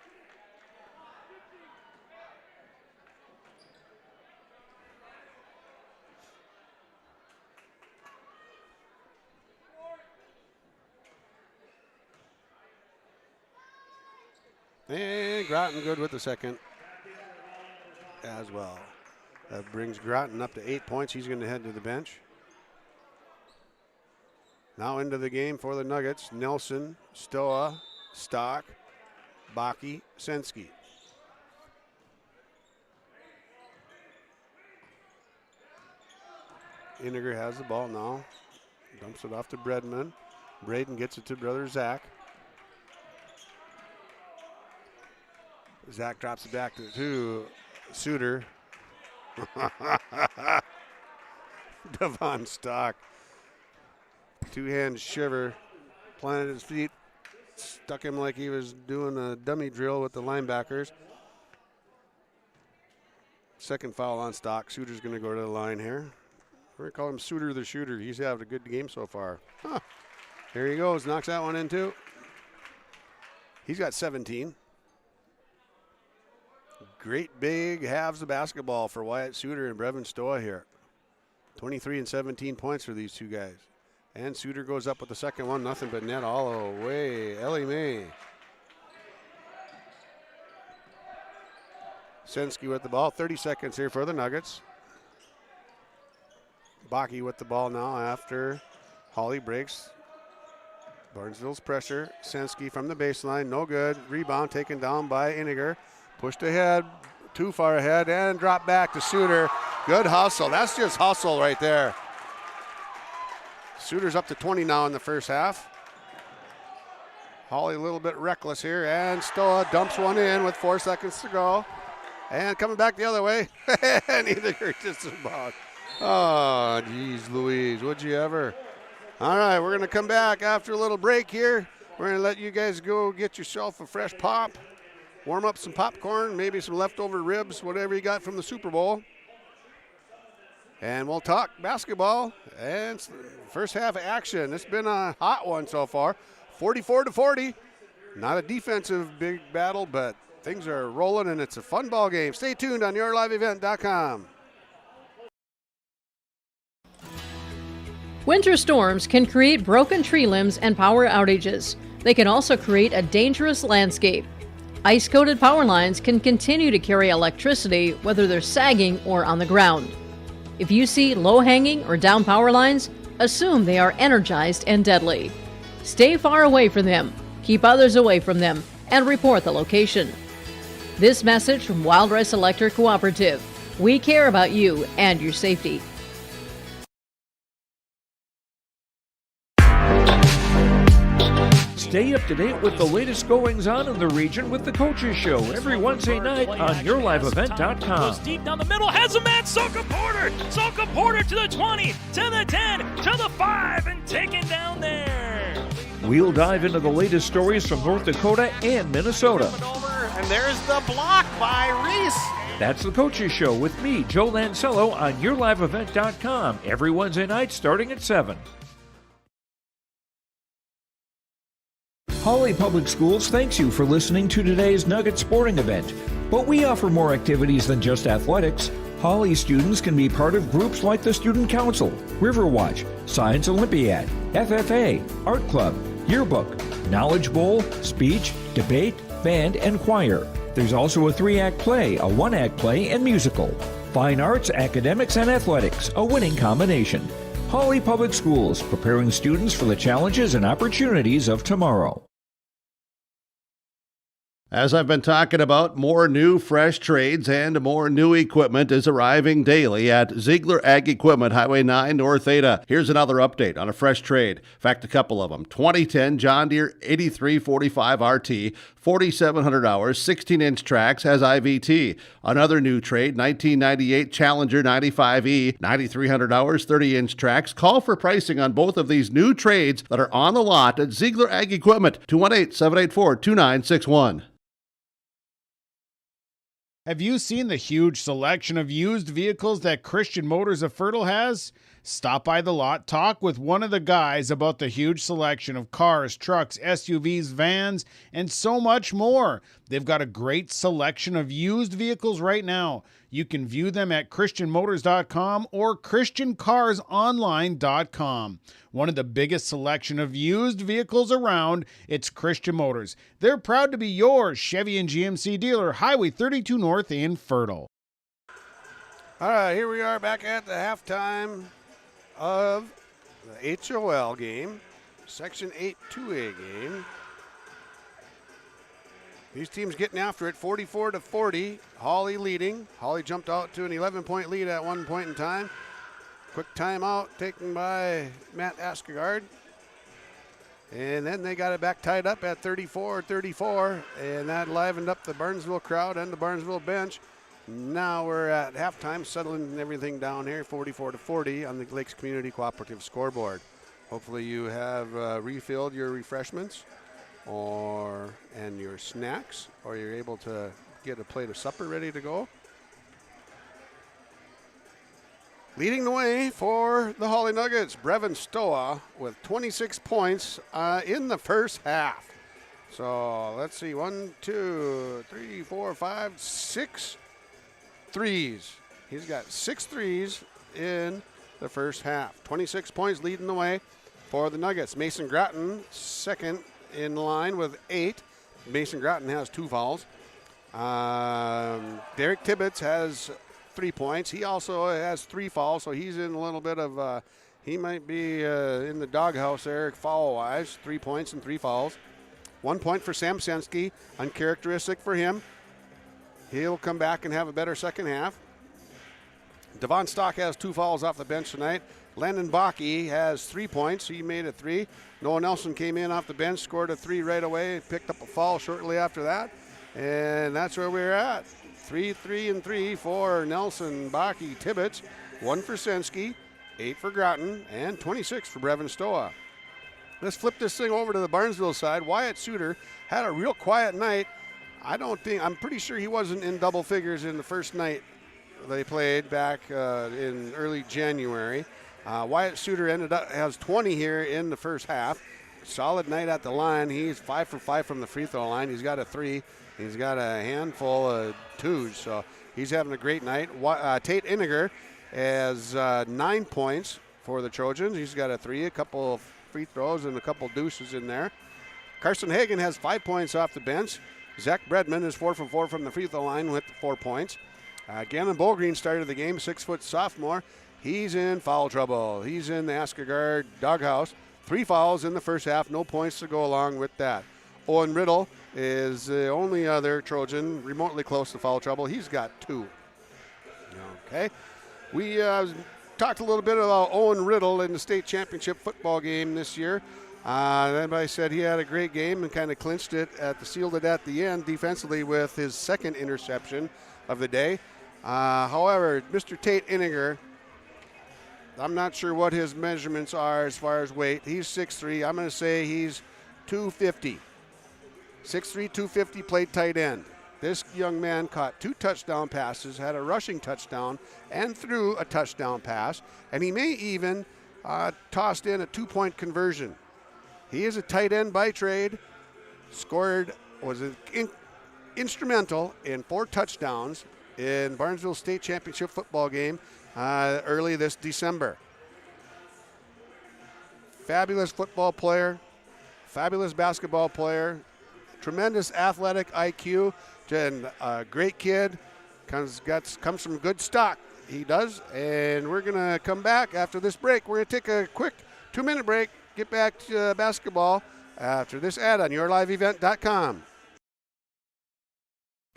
And Groton good with the second as well. That brings Groton up to 8 points. He's going to head to the bench. Now into the game for the Nuggets. Nelson, Stoa, Stock, Baki, Sensky. Iniger has the ball now. Dumps it off to Bredman. Braden gets it to brother Zach. Zach drops it back to Suter. Devon Stock. Two-hand shiver. Planted his feet. Stuck him like he was doing a dummy drill with the linebackers. Second foul on Stock. Suter's going to go to the line here. We're going to call him Suter the Shooter. He's having a good game so far. Huh. Here he goes. Knocks that one in too. He's got 17. Great big halves of basketball for Wyatt Suter and Brevin Stoa here. 23 and 17 points for these two guys. And Suter goes up with the second one. Nothing but net all the way. Ellie Mae. Sensky with the ball. 30 seconds here for the Nuggets. Baki with the ball now after Hawley breaks. Barnesville's pressure. Sensky from the baseline. No good. Rebound taken down by Iniger. Pushed ahead. Too far ahead. And dropped back to Suter. Good hustle. That's just hustle right there. Suter's up to 20 now in the first half. Hawley a little bit reckless here, and Stoa dumps one in with 4 seconds to go. And coming back the other way, and either just about. Oh, geez Louise, would you ever? All right, we're going to come back after a little break here. We're going to let you guys go get yourself a fresh pop, warm up some popcorn, maybe some leftover ribs, whatever you got from the Super Bowl. And we'll talk basketball and first half action. It's been a hot one so far, 44-40. Not a defensive big battle, but things are rolling and it's a fun ball game. Stay tuned on yourliveevent.com. Winter storms can create broken tree limbs and power outages. They can also create a dangerous landscape. Ice-coated power lines can continue to carry electricity whether they're sagging or on the ground. If you see low-hanging or down power lines, assume they are energized and deadly. Stay far away from them, keep others away from them, and report the location. This message from Wild Rice Electric Cooperative. We care about you and your safety. Stay up to date with the latest goings-on in the region with the Coaches Show every Wednesday night on yourliveevent.com. Goes deep down the middle, has a man, Soka Porter! Soka Porter to the 20, to the 10, to the 5, and taken down there. We'll dive into the latest stories from North Dakota and Minnesota. And there's the block by Reese. That's the Coaches Show with me, Joe Lancello, on yourliveevent.com every Wednesday night starting at 7. Hawley Public Schools thanks you for listening to today's Nugget Sporting Event. But we offer more activities than just athletics. Hawley students can be part of groups like the Student Council, Riverwatch, Science Olympiad, FFA, Art Club, Yearbook, Knowledge Bowl, Speech, Debate, Band, and Choir. There's also a 3-act play, a 1-act play, and musical. Fine arts, academics, and athletics, a winning combination. Hawley Public Schools, preparing students for the challenges and opportunities of tomorrow. As I've been talking about, more new fresh trades and more new equipment is arriving daily at Ziegler Ag Equipment, Highway 9 North Ada. Here's another update on a fresh trade. In fact, a couple of them. 2010 John Deere 8345 RT, 4,700 hours, 16-inch tracks, has IVT. Another new trade, 1998 Challenger 95E, 9,300 hours, 30-inch tracks. Call for pricing on both of these new trades that are on the lot at Ziegler Ag Equipment, 218-784-2961. Have you seen the huge selection of used vehicles that Christian Motors of Fertile has? Stop by the lot, talk with one of the guys about the huge selection of cars, trucks, SUVs, vans, and so much more. They've got a great selection of used vehicles right now. You can view them at christianmotors.com or christiancarsonline.com. One of the biggest selection of used vehicles around, it's Christian Motors. They're proud to be your Chevy and GMC dealer, Highway 32 North in Fertile. All right, here we are back at the halftime of the HOL game, Section 8 2A game. These teams getting after it, 44-40. Hawley leading. Hawley jumped out to an 11-point lead at one point in time. Quick timeout taken by Matt Askegard. And then they got it back tied up at 34-34, and that livened up the Barnesville crowd and the Barnesville bench. Now we're at halftime, settling everything down here, 44-40 on the Lakes Community Cooperative scoreboard. Hopefully you have refilled your refreshments and your snacks, or you're able to get a plate of supper ready to go. Leading the way for the Hawley Nuggets, Brevin Stoa with 26 points in the first half. So let's see, 1, 2, 3, 4, 5, 6 threes. He's got 6 threes in the first half. 26 points leading the way for the Nuggets. Mason Grattan second in line with 8. Mason Grattan has 2 fouls. Derek Tibbetts has 3 points. He also has 3 fouls, so he's in a little bit of, he might be in the doghouse there foul-wise. 3 points and 3 fouls. 1 point for Sam Sensky, uncharacteristic for him. He'll come back and have a better second half. Devon Stock has 2 fouls off the bench tonight. Landon Bakke has 3 points. He made it 3. Noah Nelson came in off the bench, scored a 3 right away, picked up a foul shortly after that. And that's where we're at. 3, 3, and 3 for Nelson, Bakke, Tibbetts. 1 for Sensky, 8 for Grattan, and 26 for Brevin Stoa. Let's flip this thing over to the Barnesville side. Wyatt Suter had a real quiet night. I'm pretty sure he wasn't in double figures in the first night they played back in early January. Wyatt Suter has 20 here in the first half. Solid night at the line. He's 5 for 5 from the free throw line. He's got a 3. He's got a handful of 2s, so he's having a great night. Tate Iniger has 9 points for the Trojans. He's got a 3, a couple of free throws, and a couple deuces in there. Carson Hagan has 5 points off the bench. Zach Bredman is 4 for 4 from the free throw line with 4 points. Gannon Bogreen started the game, 6-foot sophomore. He's in foul trouble. He's in the Askegard doghouse. 3 fouls in the first half, no points to go along with that. Owen Riddle is the only other Trojan remotely close to foul trouble. He's got 2. Okay. We talked a little bit about Owen Riddle in the state championship football game this year. Everybody said he had a great game and kind of clinched it, sealed it at the end defensively with his second interception of the day. However, Mr. Tate Iniger, I'm not sure what his measurements are as far as weight. He's 6'3". I'm going to say he's 250. 6'3", 250, played tight end. This young man caught 2 touchdown passes, had a rushing touchdown, and threw a touchdown pass. And he may even tossed in a 2-point conversion. He is a tight end by trade, was instrumental in 4 touchdowns in Barnesville State Championship football game early this December. Fabulous football player, fabulous basketball player, tremendous athletic IQ, and a great kid, comes from good stock, he does. And we're going to come back after this break. We're going to take a quick 2-minute break, get back to basketball after this ad on yourliveevent.com.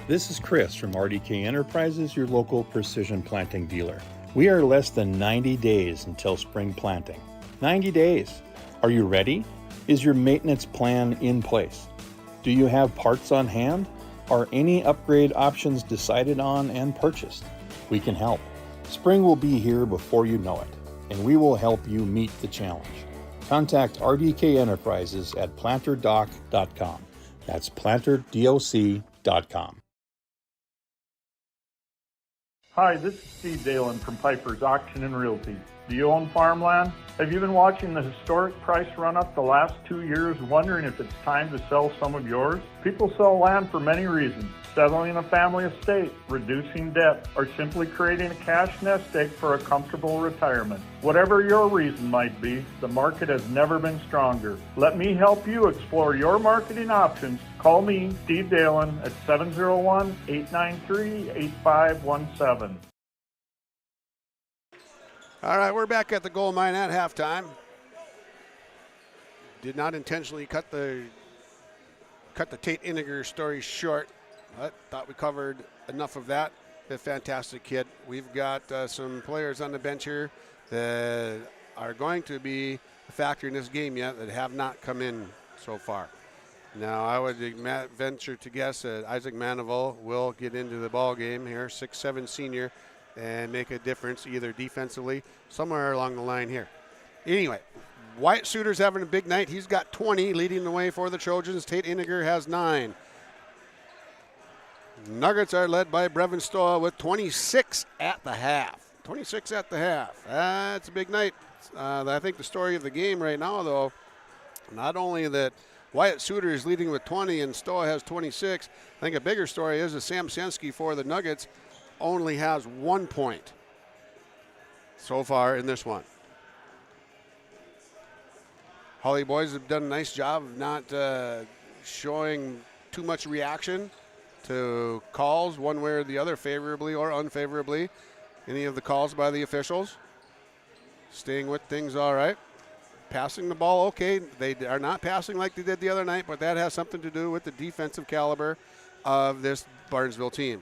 This is Chris from RDK Enterprises, your local precision planting dealer. We are less than 90 days until spring planting. 90 days. Are you ready? Is your maintenance plan in place? Do you have parts on hand? Are any upgrade options decided on and purchased? We can help. Spring will be here before you know it, and we will help you meet the challenge. Contact RDK Enterprises at planterdoc.com. That's planterdoc.com. Hi, this is Steve Dalen from Piper's Auction and Realty. Do you own farmland? Have you been watching the historic price run up the last 2 years, wondering if it's time to sell some of yours? People sell land for many reasons: settling a family estate, reducing debt, or simply creating a cash nest egg for a comfortable retirement. Whatever your reason might be, the market has never been stronger. Let me help you explore your marketing options. Call me, Steve Dalen, at 701-893-8517. All right, we're back at the gold mine at halftime. Did not intentionally cut the Tate Iniger story short, but thought we covered enough of that. A fantastic kid. We've got some players on the bench here that are going to be a factor in this game yet that have not come in so far. Now, I would venture to guess that Isaac Manival will get into the ball game here, 6'7" senior, and make a difference either defensively, somewhere along the line here. Anyway, Wyatt Suter's having a big night. He's got 20, leading the way for the Trojans. Tate Iniger has 9. Nuggets are led by Brevin Stoa with 26 at the half. 26 at the half. That's a big night. I think the story of the game right now, though, not only that Wyatt Suter is leading with 20 and Stoa has 26, I think a bigger story is that Sam Sensky for the Nuggets only has 1 point so far in this one. Hawley boys have done a nice job of not showing too much reaction to calls one way or the other, favorably or unfavorably. Any of the calls by the officials. Staying with things all right. Passing the ball okay. They are not passing like they did the other night, but that has something to do with the defensive caliber of this Barnesville team.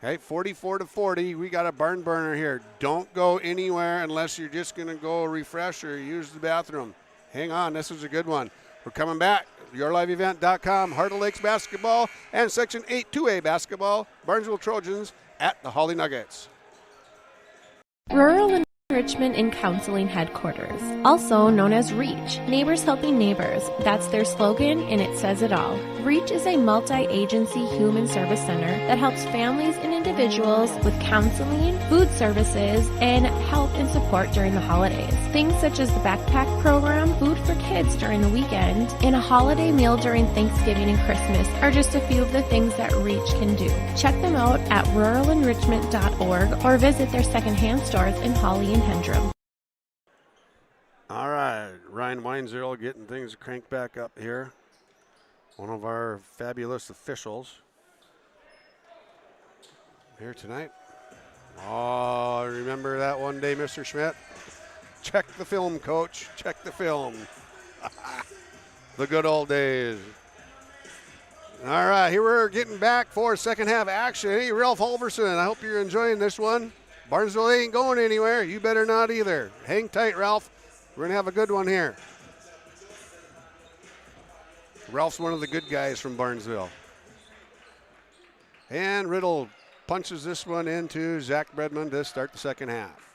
Okay, 44-40. We got a barn burner here. Don't go anywhere unless you're just going to go refresh or use the bathroom. Hang on, this is a good one. We're coming back. YourLiveEvent.com, Heart of Lakes basketball, and Section 8 2A basketball. Barnesville Trojans at the Hawley Nuggets. Rural Enrichment and Counseling Headquarters, also known as REACH, Neighbors Helping Neighbors. That's their slogan, and it says it all. REACH is a multi-agency human service center that helps families and individuals with counseling, food services, and help and support during the holidays. Things such as the backpack program, food for kids during the weekend, and a holiday meal during Thanksgiving and Christmas are just a few of the things that REACH can do. Check them out at ruralenrichment.org or visit their secondhand stores in Hawley and Hendrum. All right, Ryan Weinzierl getting things cranked back up here. One of our fabulous officials here tonight. Oh, remember that one day, Mr. Schmidt? Check the film, coach. Check the film. The good old days. All right, here we're getting back for second half action. Hey, Ralph Halverson, I hope you're enjoying this one. Barnesville ain't going anywhere. You better not either. Hang tight, Ralph. We're going to have a good one here. Ralph's one of the good guys from Barnesville. And Riddle punches this one into Zach Bredman to start the second half.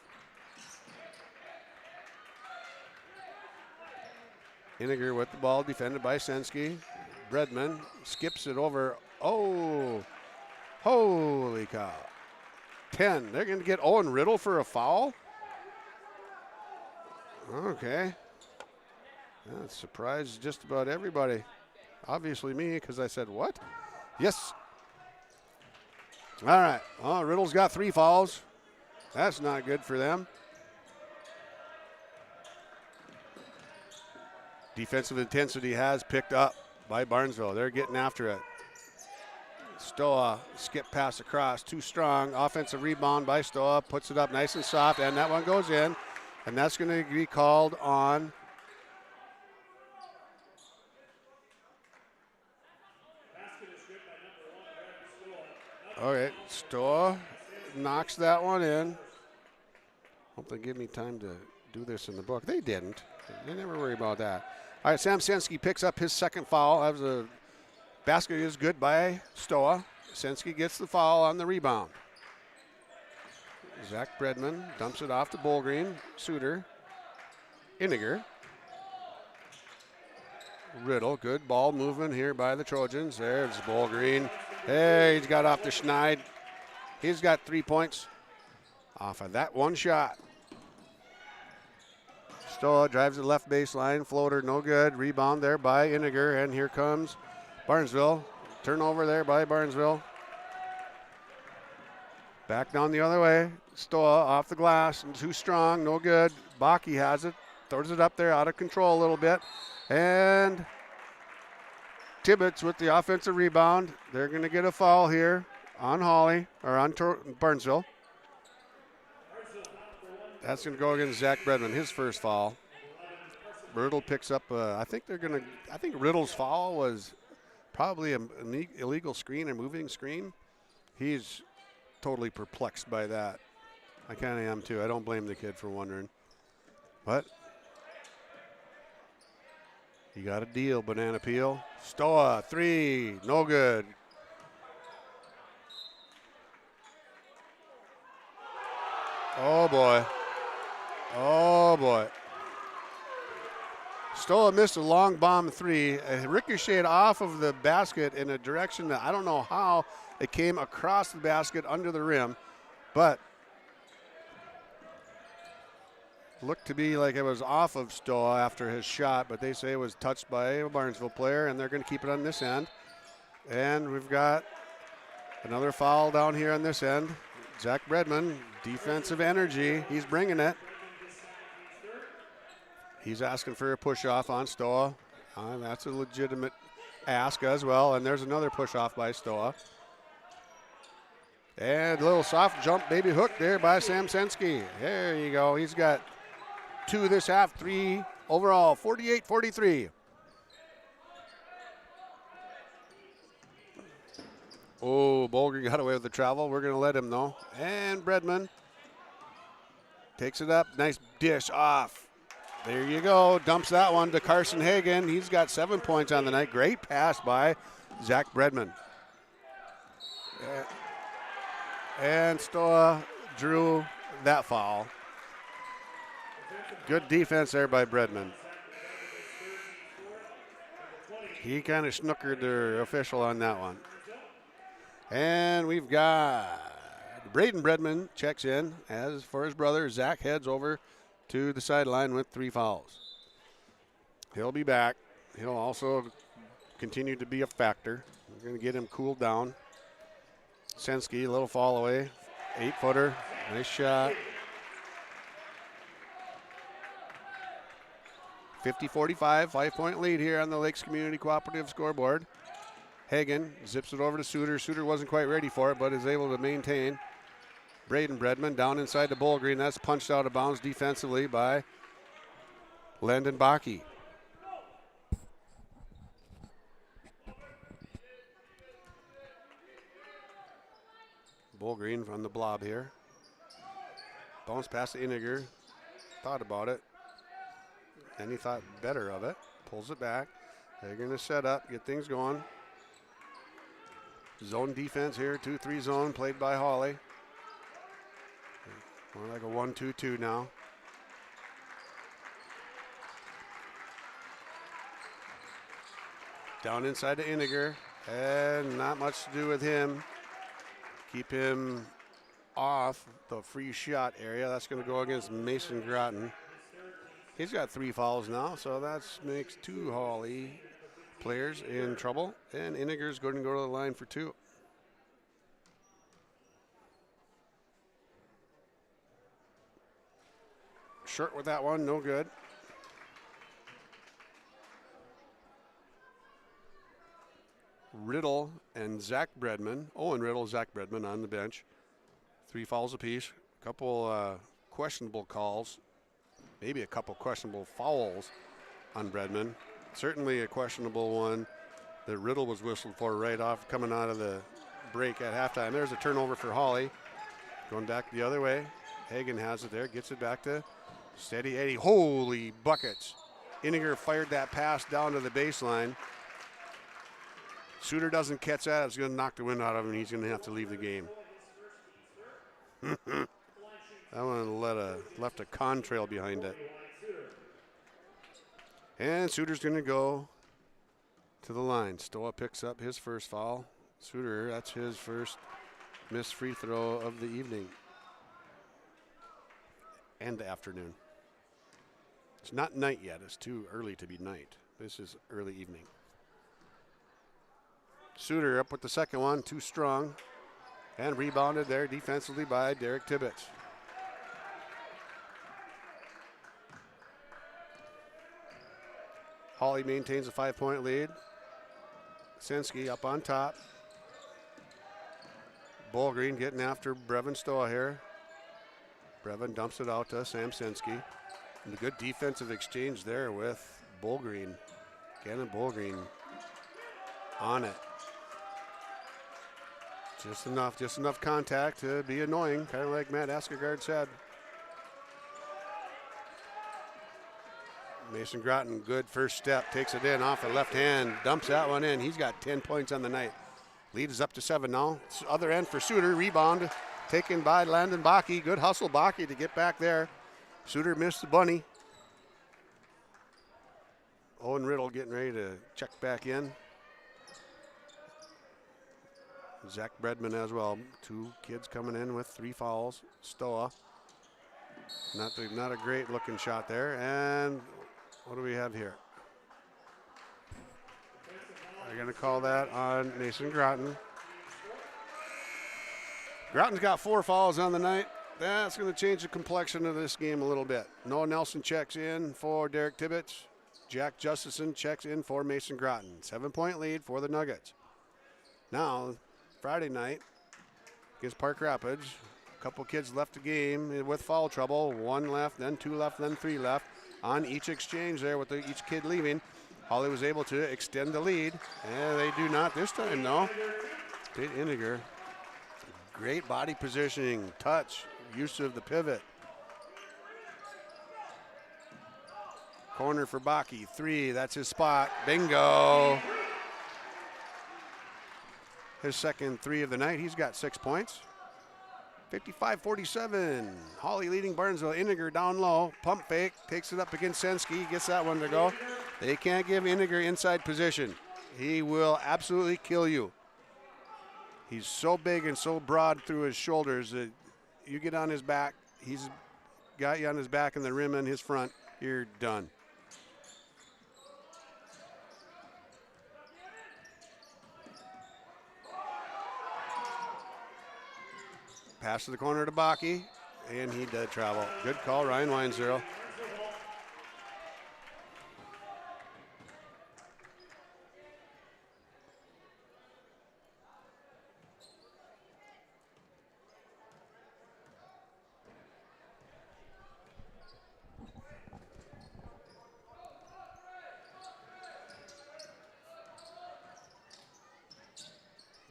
Iniger with the ball, defended by Sensky. Bredman skips it over. Oh, holy cow. 10. They're going to get Owen Riddle for a foul? Okay. That surprised just about everybody. Obviously me, because I said, what? Yes. All right. Oh, Riddle's got 3 fouls. That's not good for them. Defensive intensity has picked up by Barnesville. They're getting after it. Stoa, skip pass across, too strong. Offensive rebound by Stoa, puts it up nice and soft, and that one goes in. And that's going to be called on okay, Stoa knocks that one in. Hope they give me time to do this in the book. They didn't. They never worry about that. All right, Sam Sensky picks up his second foul. That was a Basket is good by Stoa. Senski gets the foul on the rebound. Zach Bredman dumps it off to Bullgreen. Suter. Iniger. Riddle, good ball movement here by the Trojans. There's Bullgreen. Hey, he's got off the schneid. He's got 3 points off of that one shot. Stoa drives the left baseline. Floater, no good. Rebound there by Iniger, and here comes Barnesville. Turnover there by Barnesville. Back down the other way. Stoa off the glass and too strong, no good. Baki has it, throws it up there, out of control a little bit. And Tibbetts with the offensive rebound. They're going to get a foul here on Hawley, or on Barnesville. That's going to go against Zach Bredman, his first foul. Riddle picks up, I think Riddle's foul was probably an illegal screen or moving screen. He's totally perplexed by that. I kind of am too. I don't blame the kid for wondering. But you got a deal, Banana Peel. Stoa, 3, no good. Oh boy. Oh boy. Stoa missed a long bomb 3. It ricocheted off of the basket in a direction that I don't know how it came across the basket under the rim, but looked to be like it was off of Stoa after his shot, but they say it was touched by a Barnesville player, and they're going to keep it on this end. And we've got another foul down here on this end. Zach Bredman, defensive energy. He's bringing it. He's asking for a push-off on Stoa. That's a legitimate ask as well. And there's another push-off by Stoa. And a little soft jump baby hook there by Sam Senski. There you go. He's got 2 this half, 3 overall, 48-43. Oh, Bolger got away with the travel. We're going to let him though. And Bredman takes it up. Nice dish off. There you go. Dumps that one to Carson Hagan. He's got 7 points on the night. Great pass by Zach Bredman. And Stoa drew that foul. Good defense there by Bredman. He kind of snookered the official on that one. And we've got Braden Bredman checks in. As for his brother, Zach heads over to the sideline with 3 fouls. He'll be back. He'll also continue to be a factor. We're going to get him cooled down. Senski, a little fall away. 8-footer. Nice shot. 50-45, 5-point lead here on the Lakes Community Cooperative scoreboard. Hagan zips it over to Suter. Suter wasn't quite ready for it, but is able to maintain. Braden Bredman down inside the Bullgreen. That's punched out of bounds defensively by Landon Baki. Bullgreen from the blob here. Bounce pass to Iniger. Thought about it. And he thought better of it. Pulls it back. They're going to set up, get things going. Zone defense here, 2-3 zone played by Hawley. More like a 1-2-2 now. Down inside to Iniger, and not much to do with him. Keep him off the free shot area. That's going to go against Mason Groton. He's got 3 fouls now, so that makes 2 Hawley players in trouble, and Iniger's going to go to the line for 2. Short with that one, no good. Riddle and Zach Bredman, Owen Riddle, Zach Bredman on the bench. 3 fouls apiece, a couple questionable calls, maybe a couple questionable fouls on Bredman. Certainly a questionable one that Riddle was whistled for right off coming out of the break at halftime. There's a turnover for Hawley. Going back the other way. Hagan has it there, gets it back to Steady Eddie. Holy buckets. Iniger fired that pass down to the baseline. Suter doesn't catch that, it's going to knock the wind out of him, and he's going to have to leave the game. That one left a contrail behind it. And Suter's going to go to the line. Stoa picks up his first foul. Suter, that's his first missed free throw of the evening and the afternoon. It's not night yet. It's too early to be night. This is early evening. Suter up with the second one, too strong, and rebounded there defensively by Derek Tibbetts. Hawley maintains a 5-point lead. Sensky up on top. Bolgreen getting after Brevin Stoa here. Brevin dumps it out to Sam Sensky. And a good defensive exchange there with Bolgreen. Gannon Bolgreen on it. Just enough contact to be annoying, kind of like Matt Askegaard said. Mason Groton, good first step, takes it in off the left hand, dumps that one in. He's got 10 points on the night. Lead is up to 7 now. It's other end for Suter, rebound taken by Landon Bakke. Good hustle, Bakke, to get back there. Suter missed the bunny. Owen Riddle getting ready to check back in. Zach Bredman as well. 2 kids coming in with 3 fouls. Stoa. Not a great looking shot there. And what do we have here? They're going to call that on Mason Groton. Groton's got 4 fouls on the night. That's going to change the complexion of this game a little bit. Noah Nelson checks in for Derek Tibbetts. Jack Justison checks in for Mason Groton. 7-point lead for the Nuggets. Now, Friday night against Park Rapids. A couple kids left the game with foul trouble. 1 left, then 2 left, then 3 left. On each exchange there with each kid leaving, Hawley was able to extend the lead. And they do not this time, no. Tate Iniger. Great body positioning, touch, use of the pivot. Corner for Bakke, 3, that's his spot. Bingo. His second 3 of the night. He's got 6 points. 55-47. Hawley leading Barnesville. Iniger down low. Pump fake. Takes it up against Sensky. Gets that one to go. They can't give Iniger inside position. He will absolutely kill you. He's so big and so broad through his shoulders that you get on his back. He's got you on his back and the rim in his front. You're done. Pass to the corner to Bakke, and he did travel. Good call, Ryan Weinzierl.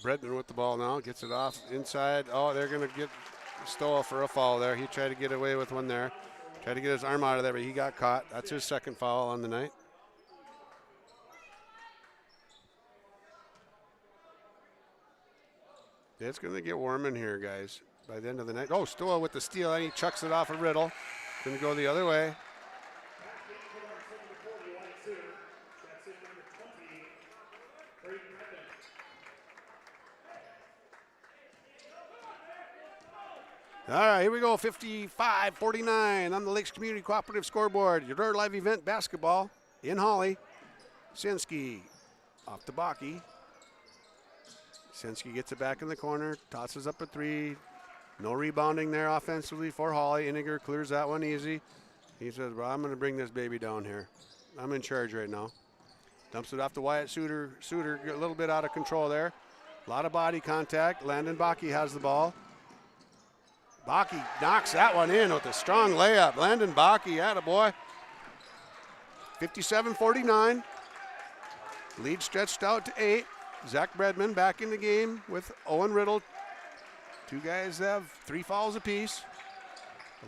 Bredman with the ball now, gets it off inside. Oh, they're going to get Stoa for a foul there. He tried to get away with one there. Tried to get his arm out of there, but he got caught. That's his second foul on the night. It's going to get warm in here, guys, by the end of the night. Oh, Stoa with the steal, and he chucks it off of Riddle. Going to go the other way. All right, here we go, 55-49 on the Lakes Community Cooperative scoreboard. Your live event basketball in Hawley. Sensky off to Bakke. Sensky gets it back in the corner, tosses up a 3. No rebounding there offensively for Hawley. Iniger clears that one easy. He says, well, I'm going to bring this baby down here. I'm in charge right now. Dumps it off to Wyatt Suter. Suter a little bit out of control there. A lot of body contact. Landon Bakke has the ball. Bakke knocks that one in with a strong layup. Landon Bakke, attaboy. 57-49. Lead stretched out to 8. Zach Bredman back in the game with Owen Riddle. 2 guys have 3 fouls apiece.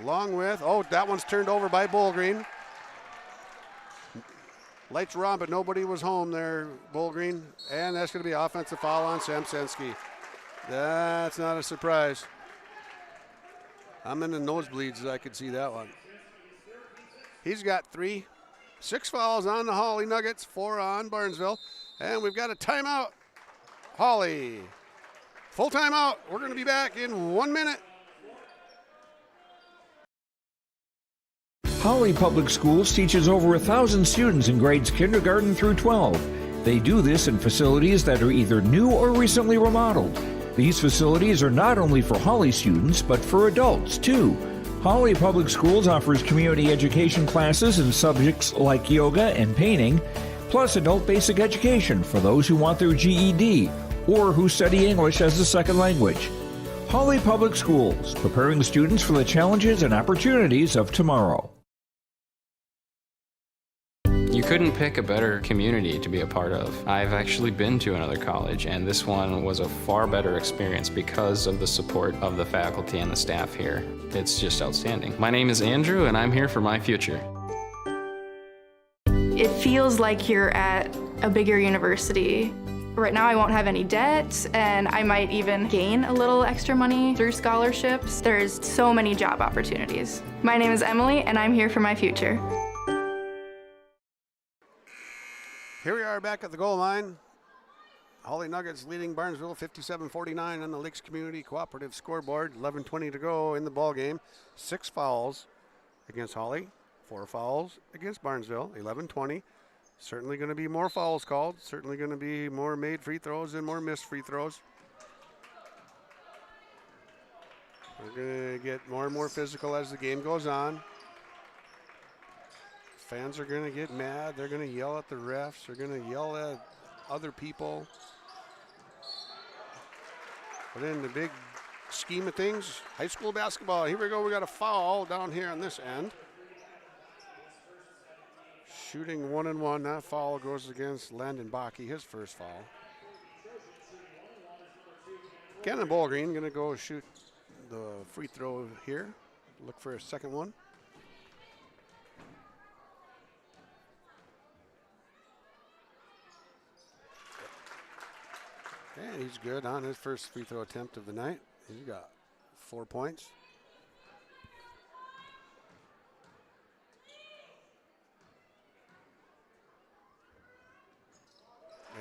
Along with, oh, that one's turned over by Bolgreen. Lights were on, but nobody was home there, Bull Green. And that's going to be an offensive foul on Samsensky. That's not a surprise. I'm in the nosebleeds. I could see that one. He's got 3. 6 fouls on the Hawley Nuggets, 4 on Barnesville. And we've got a timeout. Hawley. Full timeout. We're going to be back in 1 minute. Hawley Public Schools teaches over 1,000 students in grades kindergarten through 12. They do this in facilities that are either new or recently remodeled. These facilities are not only for Hawley students, but for adults too. Hawley Public Schools offers community education classes in subjects like yoga and painting, plus adult basic education for those who want their GED or who study English as a second language. Hawley Public Schools, preparing students for the challenges and opportunities of tomorrow. You couldn't pick a better community to be a part of. I've actually been to another college, and this one was a far better experience because of the support of the faculty and the staff here. It's just outstanding. My name is Andrew, and I'm here for my future. It feels like you're at a bigger university. Right now I won't have any debt, and I might even gain a little extra money through scholarships. There's so many job opportunities. My name is Emily, and I'm here for my future. Here we are back at the goal line. Hawley Nuggets leading Barnesville 57-49 on the Lakes Community Cooperative scoreboard. 11:20 to go in the ball game. 6 fouls against Hawley, 4 fouls against Barnesville. 11:20. Certainly going to be more fouls called. Certainly going to be more made free throws and more missed free throws. We're going to get more and more physical as the game goes on. Fans are going to get mad. They're going to yell at the refs. They're going to yell at other people. But in the big scheme of things, high school basketball. Here we go. We got a foul down here on this end. Shooting 1-and-1. That foul goes against Landon Bakke, his first foul. Cannon Ballgreen going to go shoot the free throw here. Look for a second one. And he's good on his first free throw attempt of the night. He's got 4 points.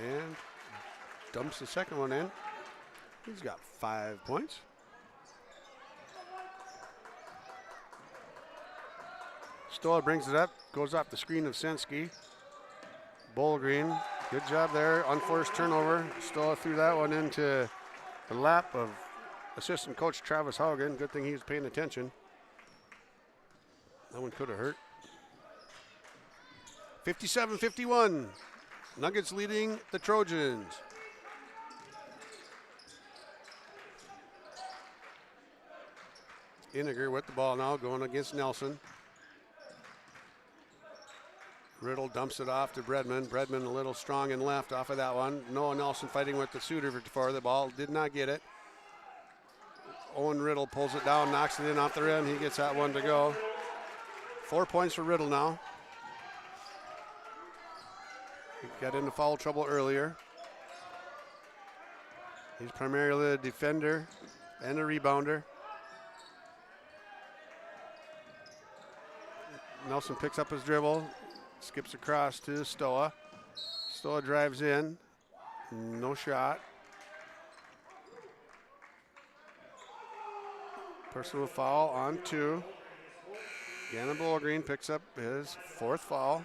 And dumps the second one in. He's got 5 points. Stoll brings it up, goes off the screen of Sensky. Ballgreen. Good job there, unforced turnover. Stoll threw that one into the lap of assistant coach Travis Haugen. Good thing he was paying attention. That one could have hurt. 57-51. Nuggets leading the Trojans. Iniger with the ball now, going against Nelson. Riddle dumps it off to Bredman. Bredman a little strong and left off of that one. Noah Nelson fighting with the Suter for the ball. Did not get it. Owen Riddle pulls it down, knocks it in off the rim. He gets that one to go. 4 points for Riddle now. He got into foul trouble earlier. He's primarily a defender and a rebounder. Nelson picks up his dribble. Skips across to Stoa. Stoa drives in. No shot. Personal foul on 2. Gannon Ballgreen picks up his 4th foul.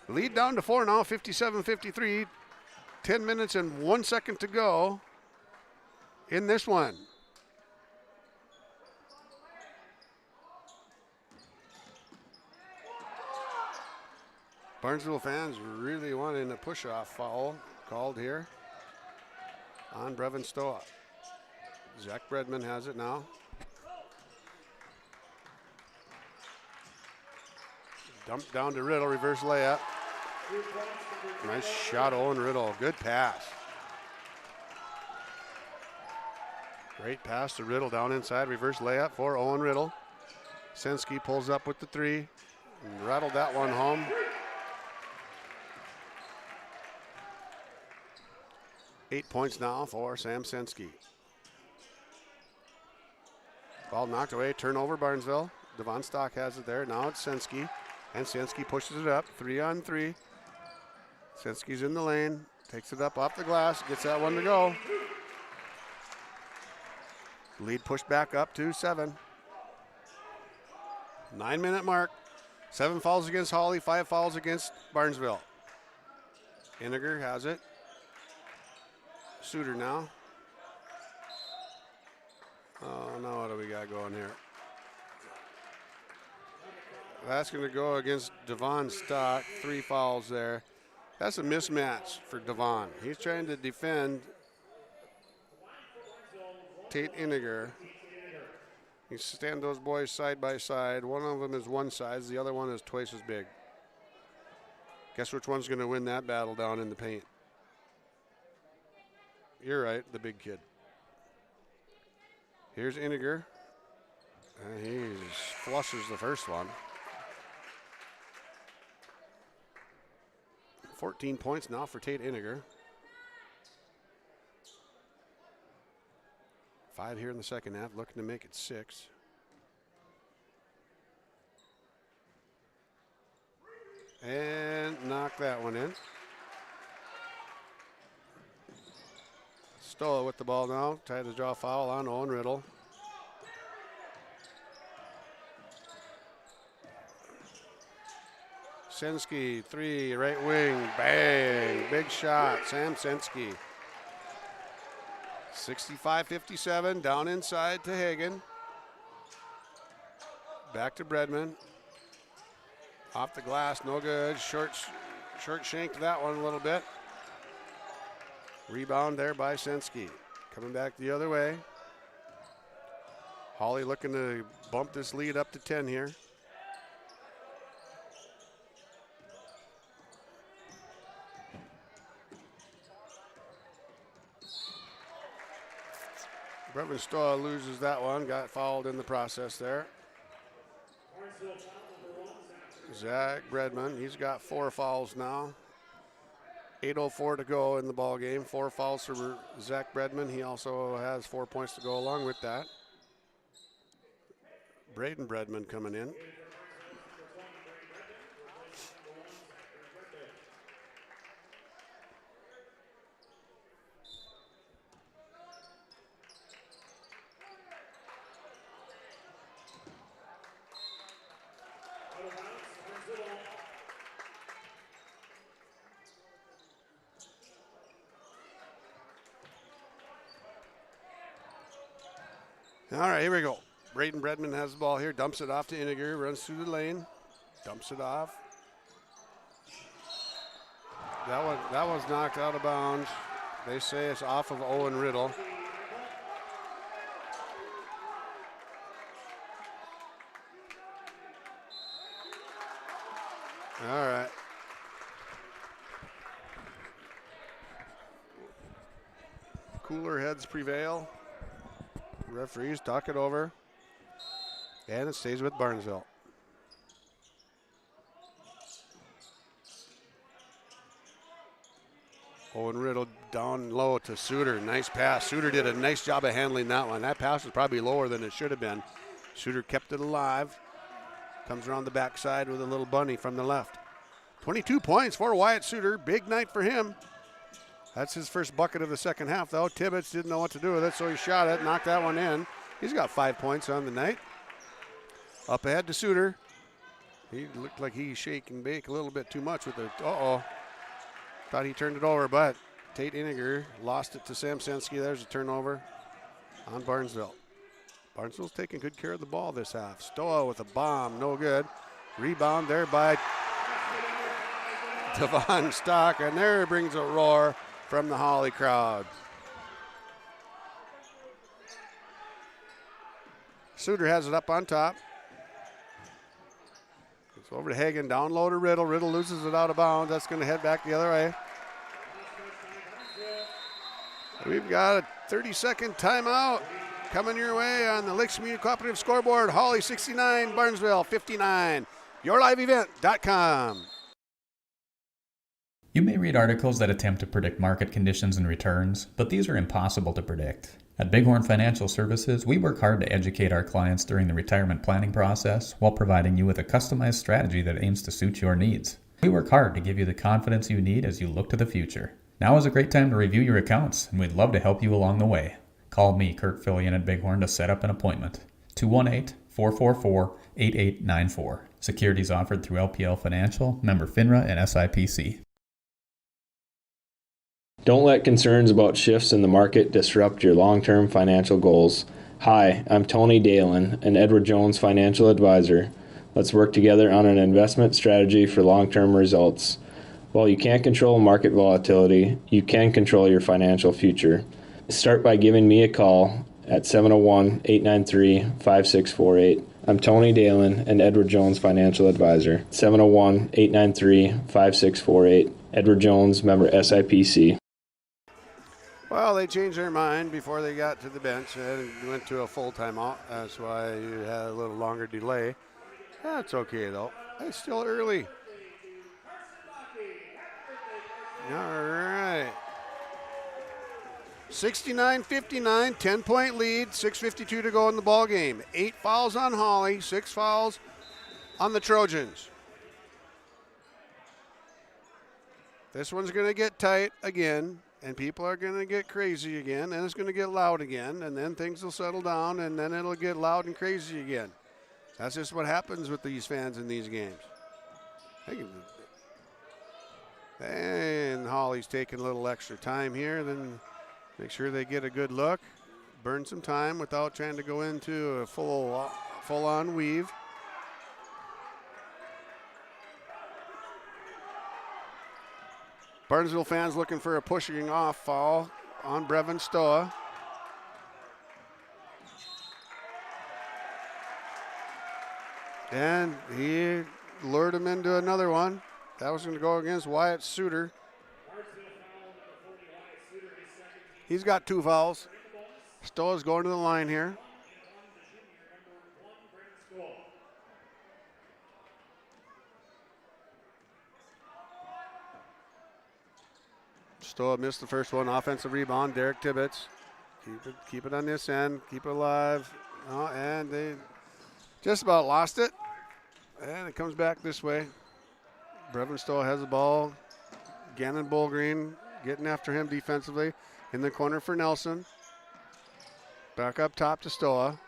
Lead down to 4 now, 57-53. 10 minutes and 1 second to go in this one. Barnesville fans really wanting a push-off foul called here on Brevin Stoa. Zach Bredman has it now. Dumped down to Riddle, reverse layup. Nice shot, Owen Riddle. Good pass. Great pass to Riddle down inside, reverse layup for Owen Riddle. Sensky pulls up with the 3. And rattled that one home. Eight points now for Sam Sensky. Ball knocked away, turnover Barnesville. Devon Stock has it there. Now it's Sensky, and Sensky pushes it up, 3-on-3. Sensky's in the lane, takes it up off the glass, gets that one to go. Lead pushed back up to 7. 9-minute mark. 7 fouls against Hawley, 5 fouls against Barnesville. Iniger has it. Suter now. Oh, now what do we got going here? That's going to go against Devon Stock. 3 fouls there. That's a mismatch for Devon. He's trying to defend Tate Iniger. You stand those boys side by side. One of them is one size, the other one is twice as big. Guess which one's going to win that battle down in the paint? You're right, the big kid. Here's Iniger. And he flushes the first one. 14 points now for Tate Iniger. 5 here in the second half, looking to make it 6. And knock that one in. Stoll with the ball now, tried to draw a foul on Owen Riddle. Sensky, 3, right wing, bang, big shot, Sam Sensky. 65-57, down inside to Hagen. Back to Bredman. Off the glass, no good. Short shanked that one a little bit. Rebound there by Sensky. Coming back the other way. Hawley looking to bump this lead up to 10 here. Brevin Stoll loses that one, got fouled in the process there. Zach Bredman, he's got 4 fouls now. 8:04 to go in the ball game. 4 fouls for Zach Bredman. He also has 4 points to go along with that. Braden Bredman coming in. All right, here we go. Braden Bredman has the ball here, dumps it off to Iniger, runs through the lane, dumps it off. That was knocked out of bounds. They say it's off of Owen Riddle. All right. Cooler heads prevail. Referees talk it over. And it stays with Barnesville. Owen Riddle down low to Suter. Nice pass. Suter did a nice job of handling that one. That pass was probably lower than it should have been. Suter kept it alive. Comes around the backside with a little bunny from the left. 22 points for Wyatt Suter. Big night for him. That's his first bucket of the second half, though. Tibbetts didn't know what to do with it, so he shot it, knocked that one in. He's got 5 points on the night. Up ahead to Suter. He looked like he shake and bake a little bit too much with it. Uh-oh. Thought he turned it over, but Tate Iniger lost it to Sam Sensky. There's a turnover on Barnesville. Barnesville's taking good care of the ball this half. Stoa with a bomb, no good. Rebound there by Devon Stock, and there brings a roar from the Hawley crowd. Suter has it up on top. It's over to Hagen, down low to Riddle. Riddle loses it out of bounds. That's going to head back the other way. We've got a 30-second timeout coming your way on the Lakes Community Cooperative scoreboard. Hawley 69, Barnesville 59. yourliveevent.com. You may read articles that attempt to predict market conditions and returns, but these are impossible to predict. At Bighorn Financial Services, we work hard to educate our clients during the retirement planning process while providing you with a customized strategy that aims to suit your needs. We work hard to give you the confidence you need as you look to the future. Now is a great time to review your accounts, and we'd love to help you along the way. Call me, Kurt Fillion at Bighorn, to set up an appointment. 218-444-8894. Securities offered through LPL Financial, member FINRA and SIPC. Don't let concerns about shifts in the market disrupt your long-term financial goals. Hi, I'm Tony Dalen, an Edward Jones financial advisor. Let's work together on an investment strategy for long-term results. While you can't control market volatility, you can control your financial future. Start by giving me a call at 701-893-5648. I'm Tony Dalen, an Edward Jones financial advisor. 701-893-5648. Edward Jones, member SIPC. Well, they changed their mind before they got to the bench and went to a full timeout. That's why you had a little longer delay. That's okay, though. It's still early. All right. 69-59, 10-point lead, 6:52 to go in the ball game. 8 fouls on Hawley, 6 fouls on the Trojans. This one's going to get tight again, and people are going to get crazy again, and it's going to get loud again, and then things will settle down, and then it'll get loud and crazy again. That's just what happens with these fans in these games. And Hawley's taking a little extra time here, then make sure they get a good look, burn some time without trying to go into a full-on weave. Barnesville fans looking for a pushing off foul on Brevin Stoa. And he lured him into another one. That was going to go against Wyatt Suter. He's got 2 fouls. Stoa's going to the line here. Stoa missed the first one. Offensive rebound, Derek Tibbetts. Keep it on this end. Keep it alive. Oh, and they just about lost it. And it comes back this way. Brevin Stoa has the ball. Gannon Bullgreen getting after him defensively. In the corner for Nelson. Back up top to Stoa.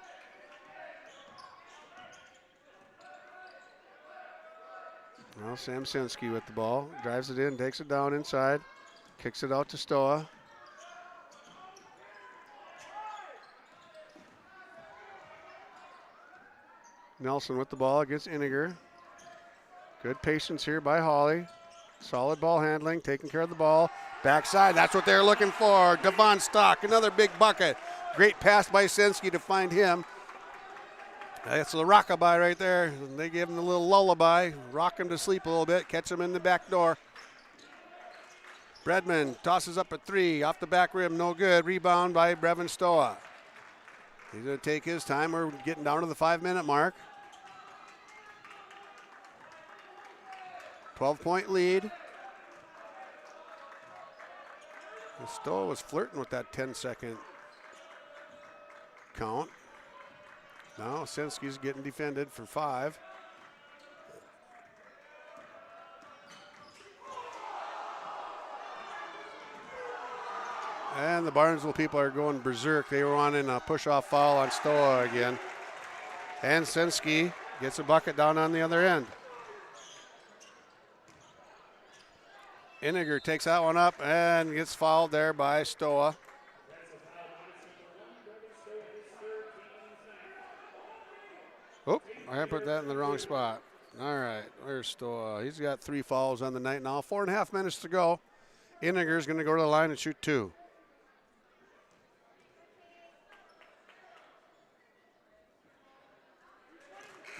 Well, Sam Sinsky with the ball. Drives it in, takes it down inside. Kicks it out to Stoa. Nelson with the ball against Iniger. Good patience here by Hawley. Solid ball handling, taking care of the ball. Backside, that's what they're looking for. Devon Stock, another big bucket. Great pass by Sinsky to find him. That's the rockabye right there. They give him a little lullaby, rock him to sleep a little bit, catch him in the back door. Bredman tosses up a 3, off the back rim, no good. Rebound by Brevin Stoa. He's going to take his time. We're getting down to the 5-minute mark. 12-point lead. Stoa was flirting with that 10-second count. Now Sinsky's getting defended for 5. And the Barnesville people are going berserk. They were wanting a push-off foul on Stoa again. And Sinsky gets a bucket down on the other end. Iniger takes that one up and gets fouled there by Stoa. Oh, I put that in the wrong spot. All right, where's Stoa? He's got 3 fouls on the night now. 4.5 minutes to go. Iniger's going to go to the line and shoot 2.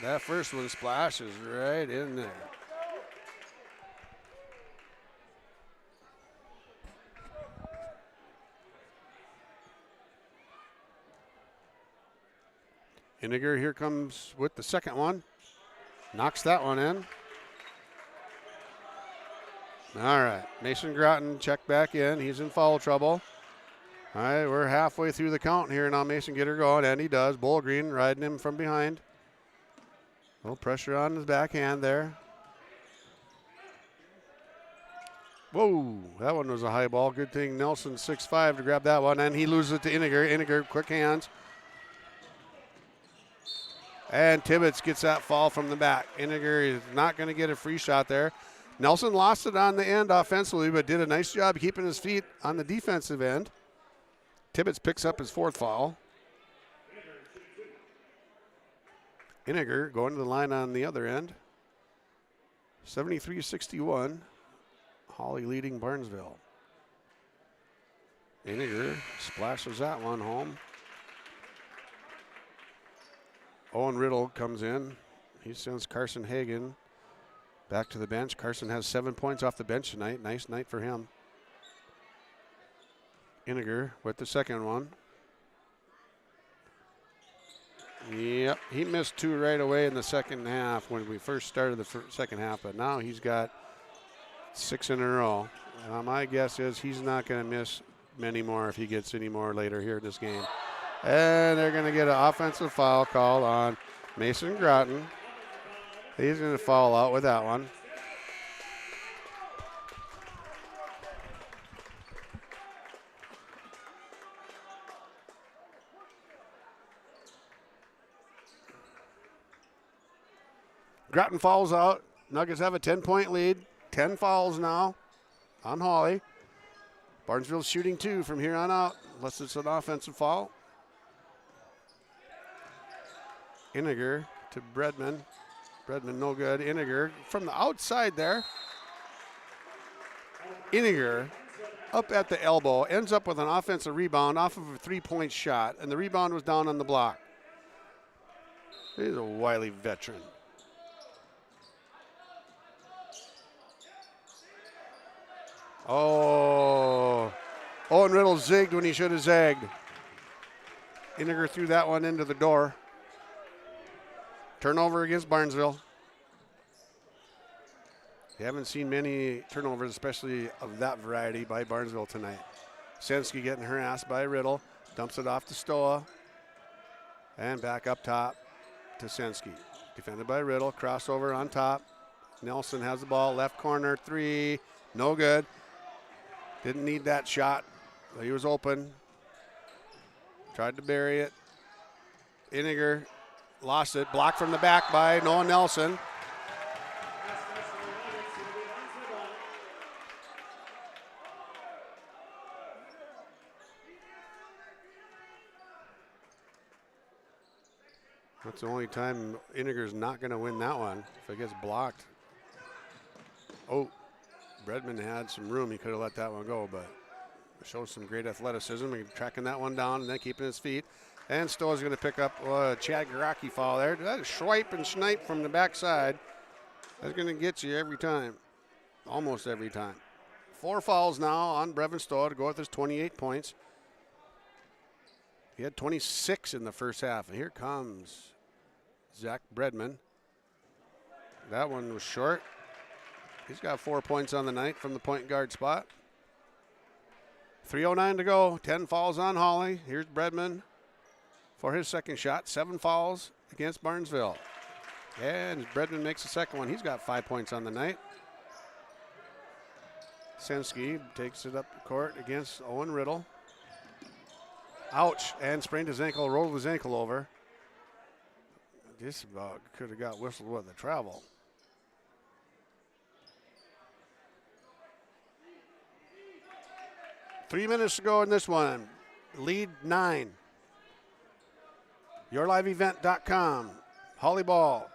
That first one splashes right in there. Iniger here comes with the second one. Knocks that one in. All right, Mason Groton check back in. He's in foul trouble. All right, we're halfway through the count here now. Mason get her going, and he does. Bull Green riding him from behind. A little pressure on his backhand there. Whoa, that one was a high ball. Good thing Nelson 6'5" to grab that one, and he loses it to Iniger. Iniger, quick hands. And Tibbetts gets that fall from the back. Iniger is not going to get a free shot there. Nelson lost it on the end offensively, but did a nice job keeping his feet on the defensive end. Tibbetts picks up his 4th foul. Iniger going to the line on the other end. 73-61. Hawley leading Barnesville. Iniger splashes that one home. Owen Riddle comes in. He sends Carson Hagan back to the bench. Carson has 7 points off the bench tonight. Nice night for him. Iniger with the second one. Yep, he missed 2 right away in the second half when we first started the second half, but now he's got 6 in a row. My guess is he's not going to miss many more if he gets any more later here in this game. And they're going to get an offensive foul called on Mason Groton. He's going to foul out with that one. Groton fouls out. Nuggets have a 10-point lead. 10 fouls now on Hawley. Barnesville's shooting 2 from here on out, unless it's an offensive foul. Iniger to Bredman. Bredman no good. Iniger from the outside there. Iniger up at the elbow, ends up with an offensive rebound off of a 3-point shot, and the rebound was down on the block. He's a wily veteran. Oh, Owen Riddle zigged when he should have zagged. Iniger threw that one into the door. Turnover against Barnesville. You haven't seen many turnovers, especially of that variety, by Barnesville tonight. Sensky getting harassed by Riddle. Dumps it off to Stoa. And back up top to Sensky. Defended by Riddle. Crossover on top. Nelson has the ball. Left corner. 3. No good. Didn't need that shot. He was open. Tried to bury it. Iniger lost it. Blocked from the back by Noah Nelson. That's the only time Iniger's not going to win that one if it gets blocked. Oh, Bredman had some room. He could have let that one go, but shows some great athleticism. He's tracking that one down and then keeping his feet. And Stowa's going to pick up Chad Garaki foul there. That is swipe and snipe from the backside. That's going to get you every time, almost every time. 4 fouls now on Brevin Stowa to go with his 28 points. He had 26 in the first half. And here comes Zach Bredman. That one was short. He's got 4 points on the night from the point guard spot. 3:09 to go. 10 fouls on Hawley. Here's Bredman for his second shot. 7 fouls against Barnesville. And Bredman makes the second one. He's got 5 points on the night. Sensky takes it up the court against Owen Riddle. Ouch, and sprained his ankle, rolled his ankle over. Just about could have got whistled with a travel. Three minutes to go in this one. Lead 9. YourLiveEvent.com. Hawley ball.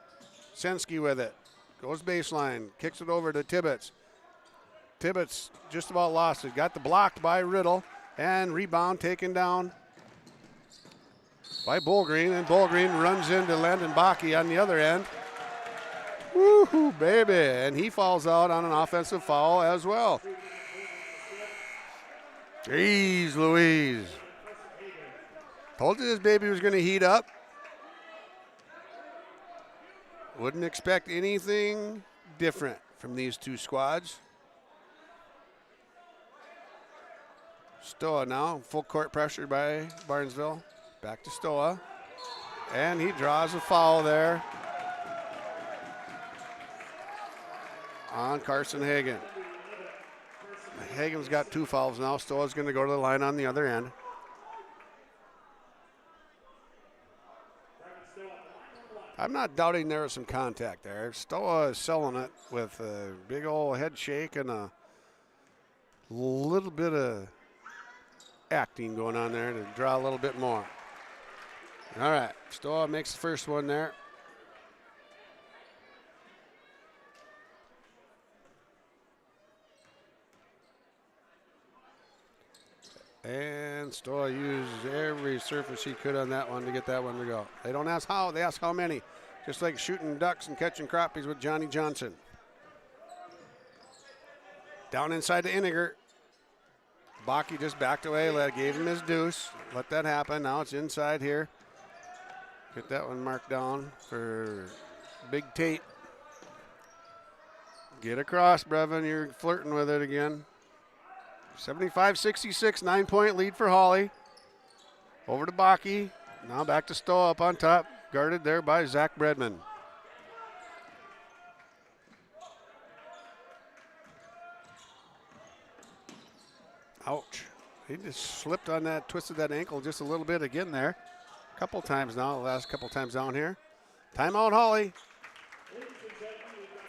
Sensky with it. Goes baseline. Kicks it over to Tibbetts. Tibbetts just about lost it. Got the blocked by Riddle. And rebound taken down by Bullgreen. And Bullgreen runs into Landon Bakke on the other end. Woohoo, baby. And he falls out on an offensive foul as well. Jeez Louise. Told you this baby was going to heat up. Wouldn't expect anything different from these two squads. Stoa now, full court pressure by Barnesville. Back to Stoa. And he draws a foul there on Carson Hagen. Hagen's got 2 fouls now. Stoa's going to go to the line on the other end. I'm not doubting there was some contact there. Stoa is selling it with a big old head shake and a little bit of acting going on there to draw a little bit more. All right, Stoa makes the first one there. And Stoa used every surface he could on that one to get that one to go. They don't ask how, they ask how many. Just like shooting ducks and catching crappies with Johnny Johnson. Down inside to Iniger. Baki just backed away, gave him his deuce. Let that happen. Now it's inside here. Get that one marked down for Big Tate. Get across, Brevin. You're flirting with it again. 75-66, 9-point lead for Hawley. Over to Baki. Now back to Stoa up on top. Guarded there by Zach Bredman. Ouch. He just slipped on that, twisted that ankle just a little bit again there. A couple times now, the last couple times down here. Timeout, Hawley.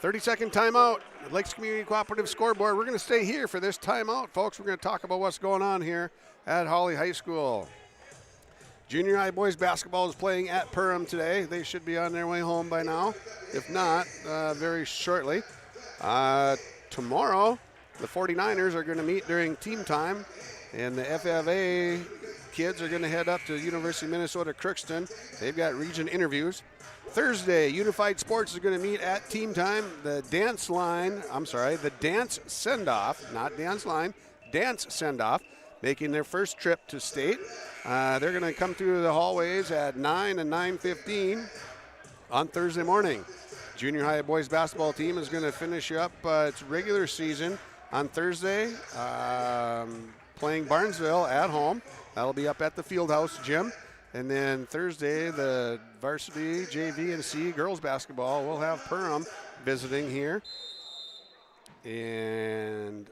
30-second timeout. Lakes Community Cooperative scoreboard. We're going to stay here for this timeout, folks. We're going to talk about what's going on here at Hawley High School. Junior high boys basketball is playing at Perham today. They should be on their way home by now. If not, very shortly. Tomorrow, the 49ers are going to meet during team time, and the FFA kids are going to head up to University of Minnesota Crookston. They've got region interviews. Thursday, Unified Sports is going to meet at team time. The dance send-off, not dance line, dance send-off, making their first trip to state. They're going to come through the hallways at 9 and 9:15 on Thursday morning. Junior high boys basketball team is going to finish up its regular season on Thursday, playing Barnesville at home. That'll be up at the Fieldhouse Gym. And then Thursday, the varsity JV and C girls basketball will have Perham visiting here. And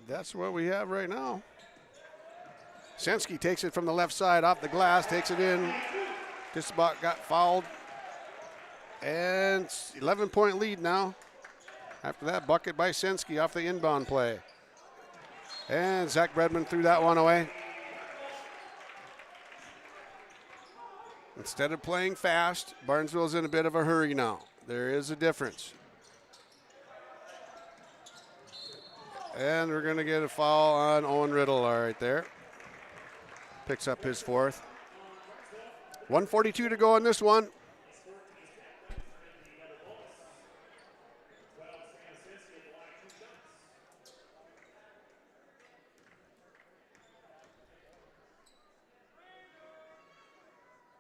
that's what we have right now. Sensky takes it from the left side off the glass, takes it in. Just about got fouled. And 11-point lead now. After that bucket by Sensky off the inbound play. And Zach Bredman threw that one away. Instead of playing fast, Barnesville's in a bit of a hurry now. There is a difference. And we're going to get a foul on Owen Riddle right there. Picks up his fourth. 1:42 to go in this one.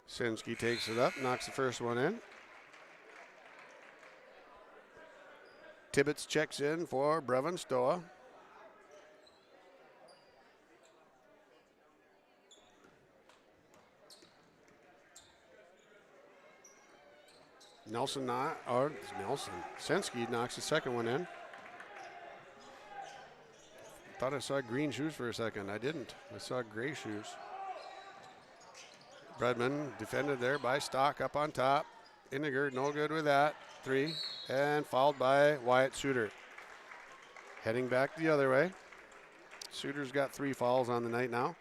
Sensky takes it up, knocks the first one in. Tibbetts checks in for Brevin Stoa. Sensky knocks the second one in. Thought I saw green shoes for a second. I didn't. I saw gray shoes. Bredman defended there by Stock up on top. Iniger, no good with that. 3, and fouled by Wyatt Suter. Heading back the other way. Suter's got 3 fouls on the night now.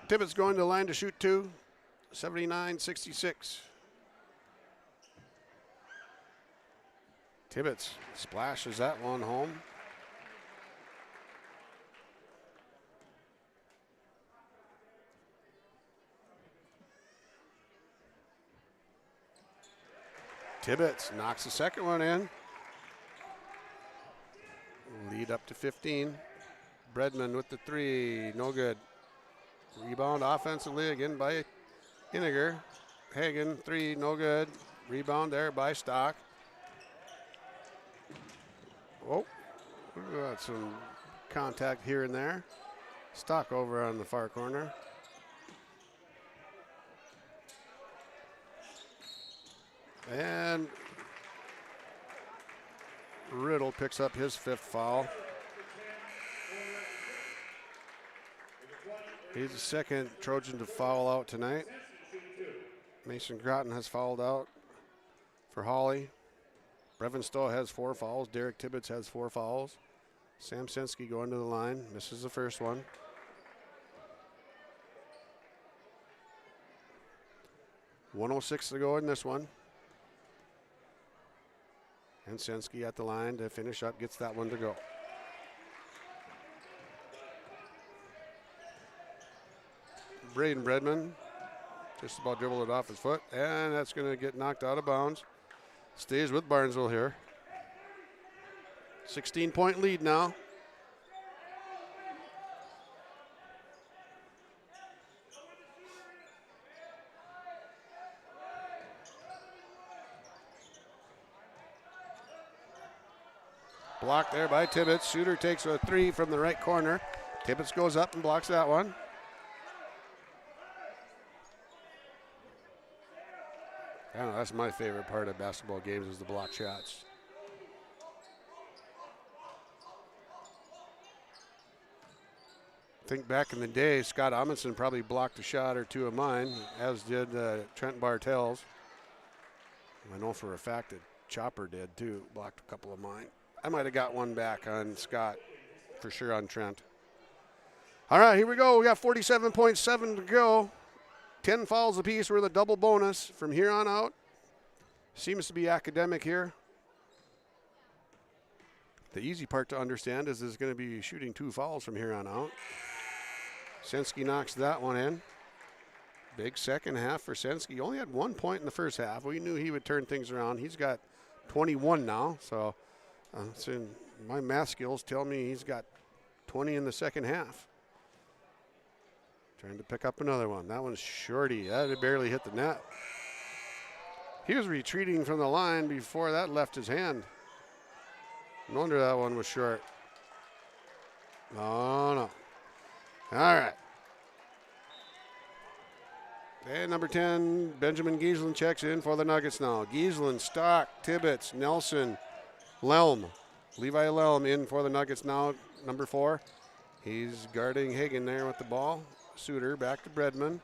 Tibbetts going to the line to shoot 2. 79-66. Tibbetts splashes that one home. Tibbetts knocks the second one in. up to 15. Bredman with the 3, no good. Rebound offensively again by Iniger. Hagen, 3, no good. Rebound there by Stock. Oh, we got some contact here and there. Stock over on the far corner. And Riddle picks up his 5th foul. He's the 2nd Trojan to foul out tonight. Mason Groton has fouled out for Hawley. Brevin Stowe has 4 fouls. Derek Tibbetts has 4 fouls. Sam Sensky going to the line. Misses the first one. .106 to go in this one. And Sensky at the line to finish up, gets that one to go. Braden Bredman just about dribbled it off his foot, and that's going to get knocked out of bounds. Stays with Barnesville here. 16-point lead now. Blocked there by Tibbetts. Shooter takes a 3 from the right corner. Tibbetts goes up and blocks that one. I don't know, that's my favorite part of basketball games is the block shots. I think back in the day, Scott Amundsen probably blocked a shot or 2 of mine, as did Trent Bartels. I know for a fact that Chopper did too, blocked a couple of mine. I might have got one back on Scott, for sure on Trent. All right, here we go. We got 47.7 to go. 10 fouls apiece with a double bonus from here on out. Seems to be academic here. The easy part to understand is there's going to be shooting 2 fouls from here on out. Sensky knocks that one in. Big second half for Sensky. Only had 1 point in the first half. We knew he would turn things around. He's got 21 now, so my math skills tell me he's got 20 in the second half. Trying to pick up another one. That one's shorty. That barely hit the net. He was retreating from the line before that left his hand. No wonder that one was short. Oh, no. All right. And number 10, Benjamin Giesland checks in for the Nuggets now. Giesland, Stock, Tibbetts, Nelson, Lelm. Levi Lelm in for the Nuggets now, number 4. He's guarding Hagen there with the ball. Suter back to Bredman.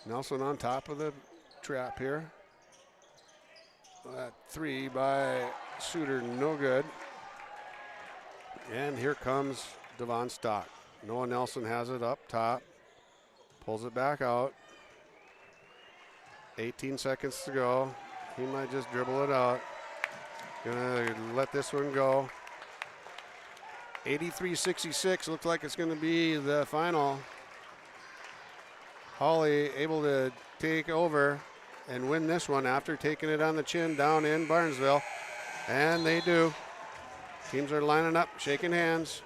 Nelson on top of the trap here. That 3 by Suter, no good. And here comes Devon Stock. Noah Nelson has it up top. Pulls it back out. 18 seconds to go. He might just dribble it out. Gonna let this one go. 83-66, looks like it's gonna be the final. Hawley able to take over and win this one after taking it on the chin down in Barnesville. And they do. Teams are lining up, shaking hands.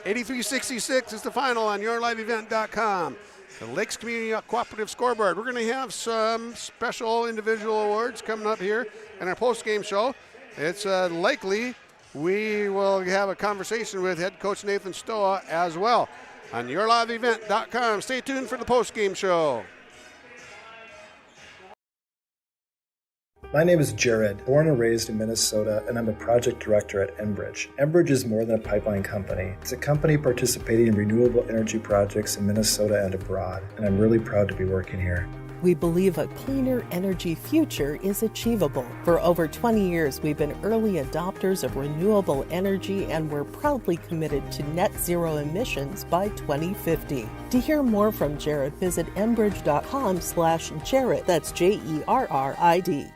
83-66 is the final on yourliveevent.com. The Lakes Community Cooperative Scoreboard. We're going to have some special individual awards coming up here in our post-game show. It's likely we will have a conversation with head coach Nathan Stoa as well on yourliveevent.com. Stay tuned for the post-game show. My name is Jared, born and raised in Minnesota, and I'm a project director at Enbridge. Enbridge is more than a pipeline company. It's a company participating in renewable energy projects in Minnesota and abroad, and I'm really proud to be working here. We believe a cleaner energy future is achievable. For over 20 years, we've been early adopters of renewable energy, and we're proudly committed to net zero emissions by 2050. To hear more from Jared, visit enbridge.com/Jared. That's JERRID.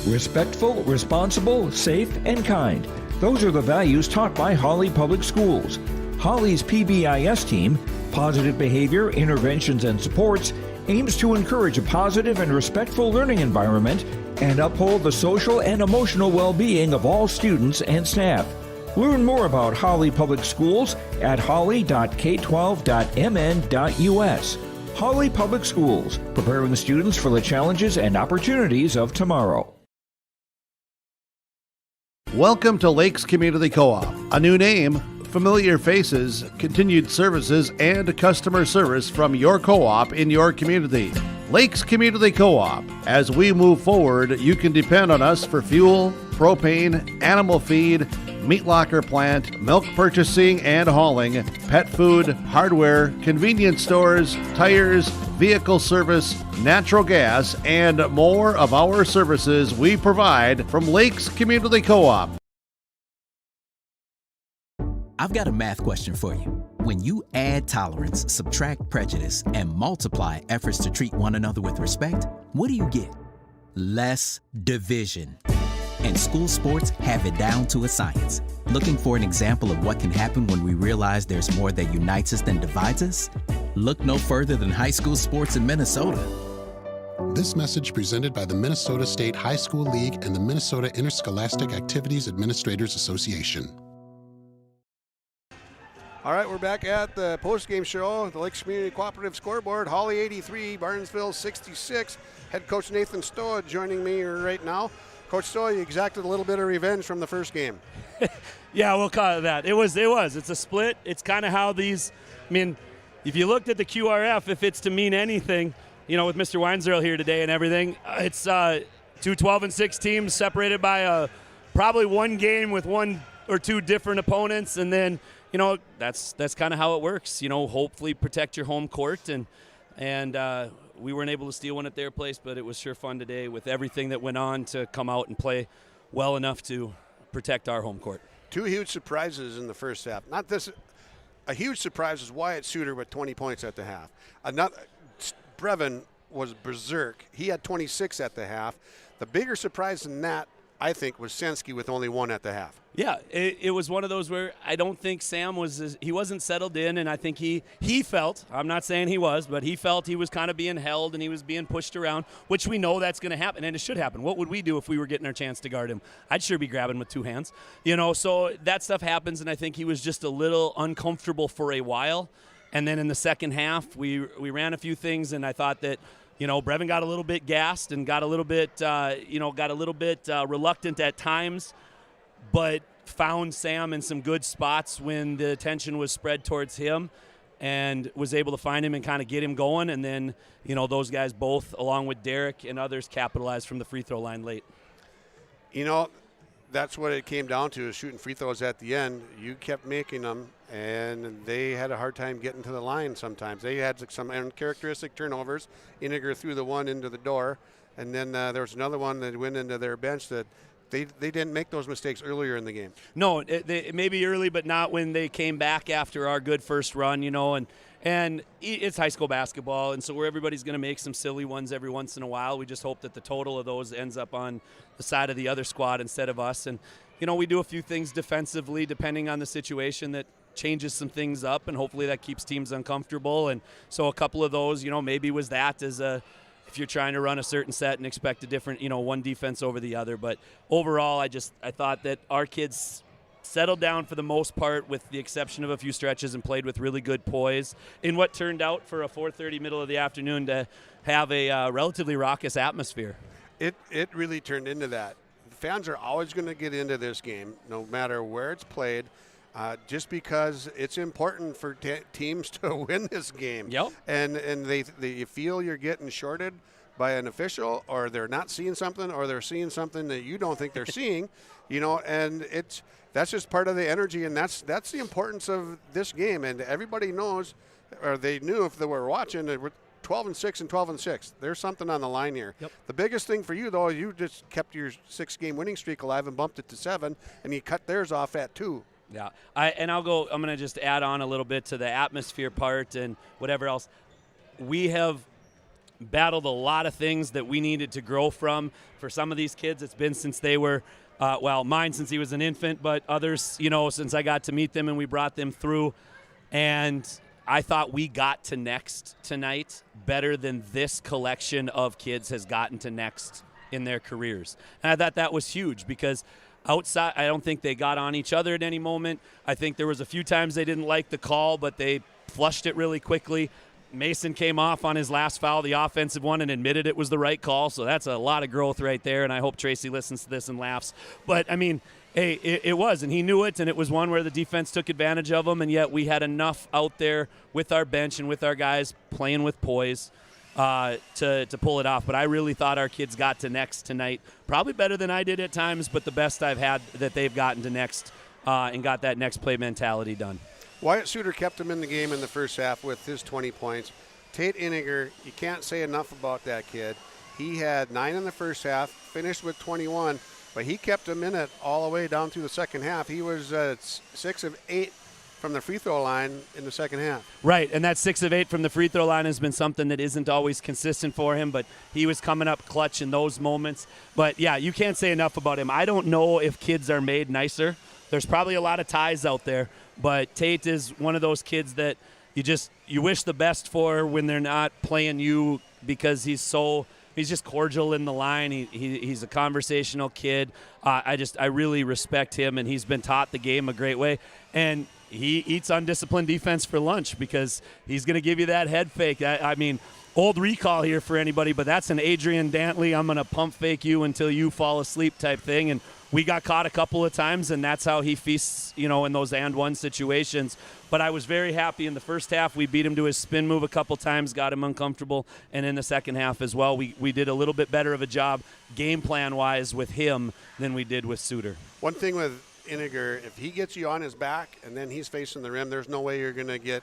Respectful, responsible, safe, and kind. Those are the values taught by Hawley Public Schools. Hawley's PBIS team, Positive Behavior, Interventions, and Supports, aims to encourage a positive and respectful learning environment and uphold the social and emotional well-being of all students and staff. Learn more about Hawley Public Schools at hawley.k12.mn.us. Hawley Public Schools, preparing students for the challenges and opportunities of tomorrow. Welcome to Lakes Community Co-op. A new name, familiar faces, continued services, and customer service from your co-op in your community. Lakes Community Co-op. As we move forward, you can depend on us for fuel, propane, animal feed, meat locker plant, milk purchasing and hauling, pet food, hardware, convenience stores, tires, vehicle service, natural gas, and more of our services we provide from Lakes Community Co-op. I've got a math question for you. When you add tolerance, subtract prejudice, and multiply efforts to treat one another with respect, what do you get? Less division. And school sports have it down to a science. Looking for an example of what can happen when we realize there's more that unites us than divides us? Look no further than high school sports in Minnesota. This message presented by the Minnesota State High School League and the Minnesota Interscholastic Activities Administrators Association. All right, we're back at the post-game show, the Lakes Community Cooperative scoreboard. Hawley 83, Barnesville 66. Head coach Nathan Stoa joining me right now. Coach Stoa, you exacted a little bit of revenge from the first game. Yeah, we'll call it that. It was. It's a split. It's kind of how these, if you looked at the QRF, if it's to mean anything, with Mr. Weinzierl here today and everything, it's two 12-6 teams separated by probably one game with one or two different opponents, and then, that's kind of how it works. Hopefully protect your home court, and we weren't able to steal one at their place, but it was sure fun today with everything that went on to come out and play well enough to protect our home court. Two huge surprises in the first half. A huge surprise was Wyatt Suter with 20 points at the half. Brevin was berserk. He had 26 at the half. The bigger surprise than that, I think, was Sensky with only one at the half. Yeah, it was one of those where I don't think Sam he wasn't settled in, and I think he felt, I'm not saying he was, but he felt he was kind of being held and he was being pushed around, which we know that's going to happen, and it should happen. What would we do if we were getting our chance to guard him? I'd sure be grabbing with two hands. So that stuff happens, and I think he was just a little uncomfortable for a while. And then in the second half, we ran a few things, and I thought that, Brevin got a little bit gassed and got a little bit reluctant at times, but found Sam in some good spots when the attention was spread towards him and was able to find him and kind of get him going. And then, those guys both, along with Derek and others, capitalized from the free throw line late. That's what it came down to, is shooting free throws at the end. You kept making them, and they had a hard time getting to the line sometimes. They had some uncharacteristic turnovers. Iniger threw the one into the door, and then there was another one that went into their bench that they didn't make those mistakes earlier in the game. No, it may be early, but not when they came back after our good first run, and it's high school basketball, and so where everybody's going to make some silly ones every once in a while. We just hope that the total of those ends up on the side of the other squad instead of us. And, we do a few things defensively depending on the situation that changes some things up, and hopefully that keeps teams uncomfortable. And so a couple of those, maybe was that as if you're trying to run a certain set and expect a different, one defense over the other. But overall, I thought that our kids settled down for the most part, with the exception of a few stretches, and played with really good poise in what turned out for a 4:30 middle of the afternoon to have a relatively raucous atmosphere. It really turned into that. The fans are always going to get into this game, no matter where it's played, just because it's important for teams to win this game. Yep. And you feel you're getting shorted by an official, or they're not seeing something, or they're seeing something that you don't think they're seeing, and that's just part of the energy, and that's the importance of this game. And everybody knows, or they knew if they were watching, they were 12-6 and 12-6. There's something on the line here. Yep. The biggest thing for you, though, you just kept your 6-game winning streak alive and bumped it to 7, and you cut theirs off at 2. Yeah, I'm going to just add on a little bit to the atmosphere part and whatever else. We have battled a lot of things that we needed to grow from. For some of these kids, it's been since they were, mine since he was an infant, but others, since I got to meet them and we brought them through. And I thought we got to next tonight better than this collection of kids has gotten to next in their careers. And I thought that was huge because outside, I don't think they got on each other at any moment. I think there was a few times they didn't like the call, but they flushed it really quickly. Mason came off on his last foul, the offensive one, and admitted it was the right call. So that's a lot of growth right there, and I hope Tracy listens to this and laughs. But, I mean, hey, it was, and he knew it, and it was one where the defense took advantage of him, and yet we had enough out there with our bench and with our guys playing with poise to pull it off. But I really thought our kids got to next tonight, probably better than I did at times, but the best I've had that they've gotten to next and got that next play mentality done. Wyatt Suter kept him in the game in the first half with his 20 points. Tate Iniger, you can't say enough about that kid. He had 9 in the first half, finished with 21, but he kept him in it all the way down through the second half. He was 6 of 8 from the free throw line in the second half. Right, and that 6 of 8 from the free throw line has been something that isn't always consistent for him, but he was coming up clutch in those moments. But, yeah, you can't say enough about him. I don't know if kids are made nicer. There's probably a lot of ties out there, but Tate is one of those kids that you wish the best for when they're not playing you because he's just cordial in the line. He's a conversational kid. I really respect him, and he's been taught the game a great way. And he eats undisciplined defense for lunch because he's going to give you that head fake. I mean, old recall here for anybody, but that's an Adrian Dantley, I'm going to pump fake you until you fall asleep type thing. And we got caught a couple of times, and that's how he feasts, in those and one situations. But I was very happy in the first half. We beat him to his spin move a couple times, got him uncomfortable. And in the second half as well, we did a little bit better of a job game plan-wise with him than we did with Suter. One thing with Iniger, if he gets you on his back and then he's facing the rim, there's no way you're going to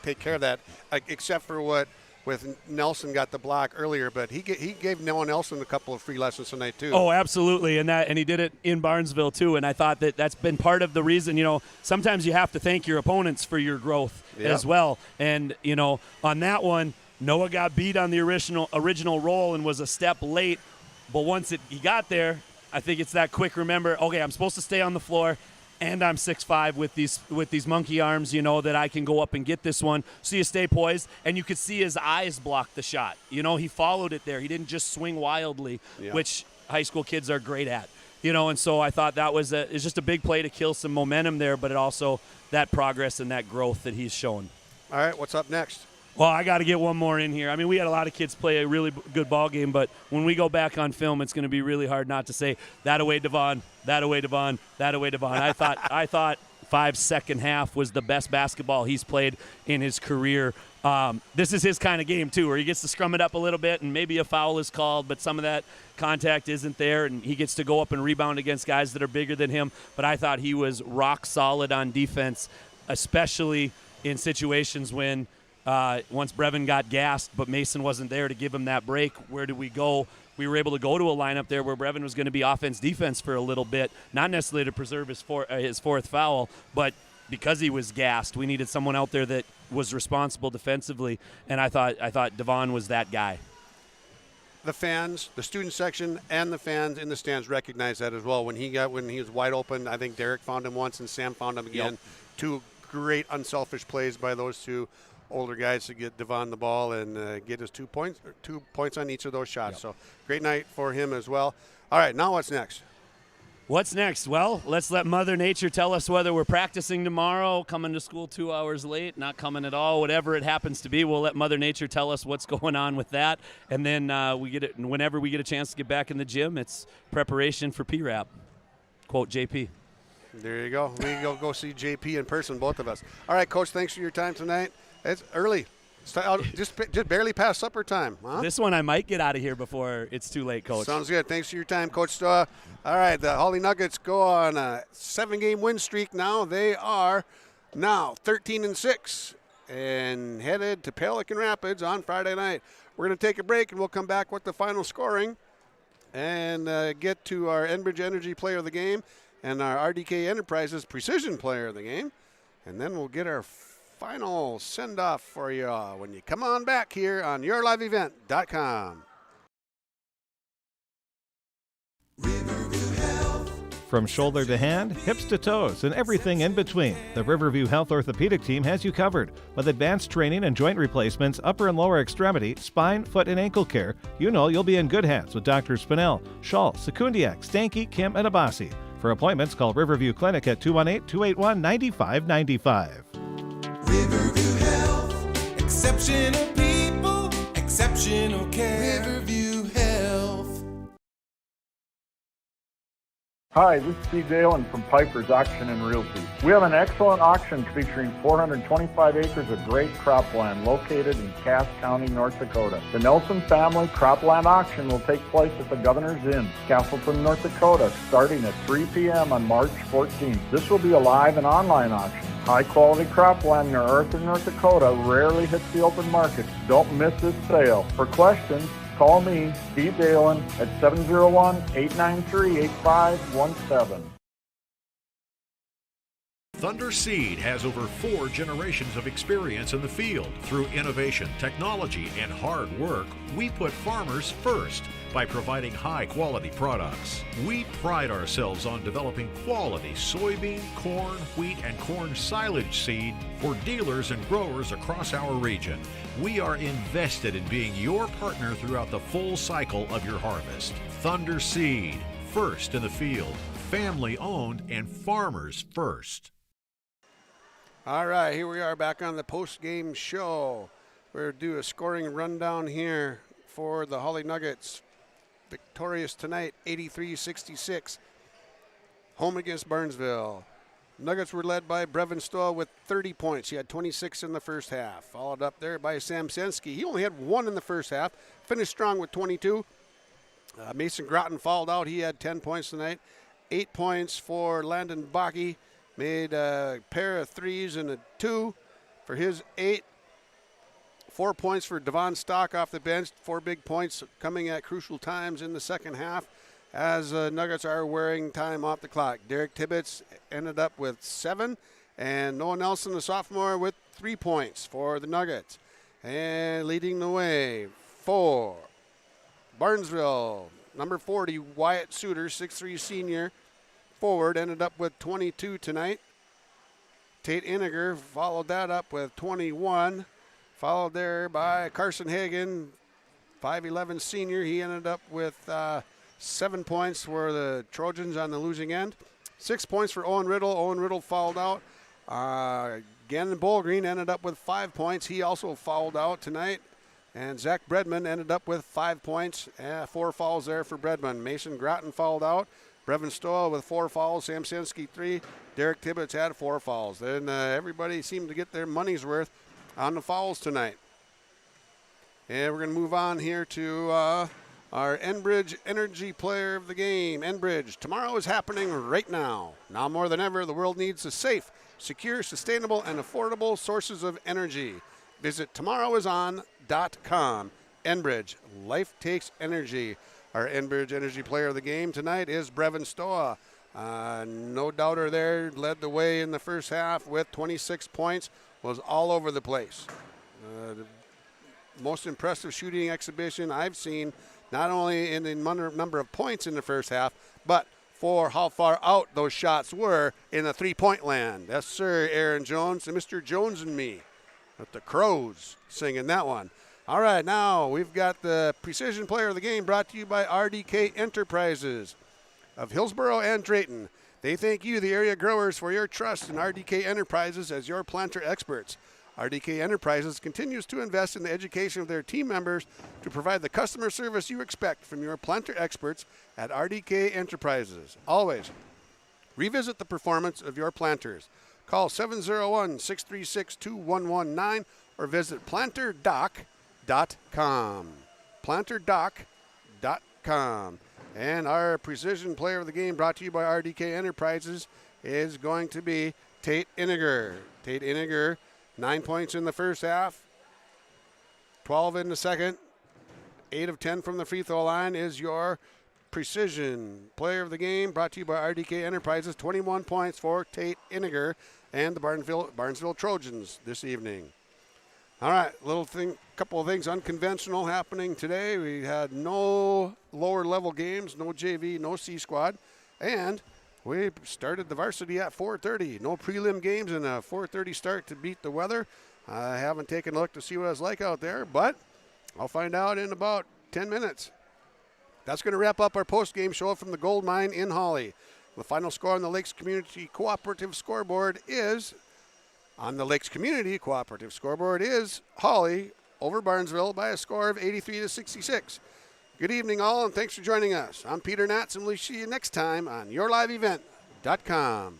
take care of that, except for what with Nelson got the block earlier, but he gave Noah Nelson a couple of free lessons tonight too. Oh, absolutely, and he did it in Barnesville too, and I thought that's been part of the reason. Sometimes you have to thank your opponents for your growth as well, and on that one, Noah got beat on the original roll and was a step late, but once he got there, I think it's that quick remember, okay, I'm supposed to stay on the floor, and I'm 6'5" with these monkey arms, that I can go up and get this one. So you stay poised, and you could see his eyes block the shot. He followed it there. He didn't just swing wildly, which high school kids are great at. And so I thought that was it's just a big play to kill some momentum there, but it also that progress and that growth that he's shown. All right, what's up next? Well, I got to get one more in here. I mean, we had a lot of kids play a really good ball game, but when we go back on film, it's going to be really hard not to say, that away Devon, that away Devon, that away Devon. I thought 5 second half was the best basketball he's played in his career. This is his kind of game, too, where he gets to scrum it up a little bit and maybe a foul is called, but some of that contact isn't there, and he gets to go up and rebound against guys that are bigger than him. But I thought he was rock solid on defense, especially in situations when once Brevin got gassed, but Mason wasn't there to give him that break. Where did we go? We were able to go to a lineup there where Brevin was going to be offense-defense for a little bit, not necessarily to preserve his fourth foul, but because he was gassed, we needed someone out there that was responsible defensively, and I thought Devon was that guy. The fans, the student section, and the fans in the stands recognize that as well. When he was wide open, I think Derek found him once and Sam found him again. Yep. Two great unselfish plays by those two older guys to get Devon the ball and get his 2 points on each of those shots. Yep. So great night for him as well. All right, now what's next? What's next? Well, let's let Mother Nature tell us whether we're practicing tomorrow, coming to school 2 hours late, not coming at all, whatever it happens to be. We'll let Mother Nature tell us what's going on with that. And then whenever we get a chance to get back in the gym, it's preparation for P-RAP. Quote JP. There you go. We go see JP in person, both of us. All right, Coach, thanks for your time tonight. It's early. Just barely past supper time. Huh? This one I might get out of here before it's too late, Coach. Sounds good. Thanks for your time, Coach. All right, the Hawley Nuggets go on a 7-game win streak now. They are now 13-6 and headed to Pelican Rapids on Friday night. We're going to take a break, and we'll come back with the final scoring and get to our Enbridge Energy Player of the Game and our RDK Enterprises Precision Player of the Game. And then we'll get our final send-off for you when you come on back here on YourLiveEvent.com. From shoulder to hand, hips to toes, and everything in between, the Riverview Health Orthopedic Team has you covered. With advanced training and joint replacements, upper and lower extremity, spine, foot, and ankle care, you know you'll be in good hands with Drs. Spinell, Schall, Sekundiak, Stanky, Kim, and Abasi. For appointments, call Riverview Clinic at 218-281-9595. Riverview Health, exceptional people, exceptional care. Riverview Health. Hi, this is Steve Dalen from Piper's Auction and Realty. We have an excellent auction featuring 425 acres of great cropland located in Cass County, North Dakota. The Nelson Family Cropland Auction will take place at the Governor's Inn, Castleton, North Dakota, starting at 3 p.m. on March 14th. This will be a live and online auction. High-quality cropland near Arthur, North Dakota rarely hits the open market. Don't miss this sale. For questions, call me, Steve Dalen, at 701-893-8517. Thunder Seed has over 4 generations of experience in the field. Through innovation, technology, and hard work, we put farmers first by providing high-quality products. We pride ourselves on developing quality soybean, corn, wheat, and corn silage seed for dealers and growers across our region. We are invested in being your partner throughout the full cycle of your harvest. Thunder Seed, first in the field, family-owned, and farmers first. All right, here we are back on the post-game show. We're going to do a scoring rundown here for the Hawley Nuggets. Victorious tonight, 83-66. Home against Barnesville. Nuggets were led by Brevin Stoll with 30 points. He had 26 in the first half. Followed up there by Sam Sensky. He only had 1 in the first half. Finished strong with 22. Mason Groton fouled out. He had 10 points tonight. 8 points for Landon Bakke. Made a pair of threes and a 2 for his 8. 4 points for Devon Stock off the bench. 4 big points coming at crucial times in the second half as Nuggets are wearing time off the clock. Derek Tibbetts ended up with 7, and Noah Nelson, the sophomore, with 3 points for the Nuggets. And leading the way for Barnesville, number 40, Wyatt Suter, 6'3" senior forward, ended up with 22 tonight. Tate Iniger followed that up with 21. Followed there by Carson Hagan, 5'11" senior. He ended up with 7 points for the Trojans on the losing end. 6 points for Owen Riddle. Owen Riddle fouled out. Gannon Bolgreen ended up with 5 points. He also fouled out tonight. And Zach Bredman ended up with 5 points. 4 fouls there for Bredman. Mason Groton fouled out. Brevin Stoll with 4 fouls. Sam Sensky 3. Derek Tibbetts had 4 fouls. Then everybody seemed to get their money's worth on the fouls tonight. And we're going to move on here to our Enbridge Energy Player of the Game. Enbridge, tomorrow is happening right now. Now more than ever, the world needs a safe, secure, sustainable, and affordable sources of energy. Visit tomorrowison.com. Enbridge, life takes energy. Our Enbridge Energy Player of the Game tonight is Brevin Stoll. No doubter there, led the way in the first half with 26 points, was all over the place. The most impressive shooting exhibition I've seen, not only in the number of points in the first half, but for how far out those shots were in the three-point land. Yes, sir, Aaron Jones and Mr. Jones and me with the Crows singing that one. All right, now we've got the Precision Player of the Game brought to you by RDK Enterprises of Hillsboro and Drayton. They thank you, the area growers, for your trust in RDK Enterprises as your planter experts. RDK Enterprises continues to invest in the education of their team members to provide the customer service you expect from your planter experts at RDK Enterprises. Always revisit the performance of your planters. Call 701-636-2119 or visit planterdoc.com. planterdoc.com. And our Precision Player of the Game brought to you by RDK Enterprises is going to be Tate Iniger. Tate Iniger, 9 points in the first half, 12 in the second, 8 of 10 from the free throw line is your Precision Player of the Game brought to you by RDK Enterprises. 21 points for Tate Iniger and the Barnesville Trojans this evening. All right, couple of things unconventional happening today. We had no lower level games, no JV, no C squad, and We started the varsity at 4:30. No prelim games and a 4:30 start to beat the weather. I haven't taken a look to see what it's like out there, but I'll find out in about 10 minutes. That's going to wrap up our post-game show from the Gold Mine in Hawley. The final score on the Lakes Community Cooperative scoreboard is Hawley over Barnesville by a score of 83-66. Good evening, all, and thanks for joining us. I'm Peter Natz, and we'll see you next time on YourLiveEvent.com.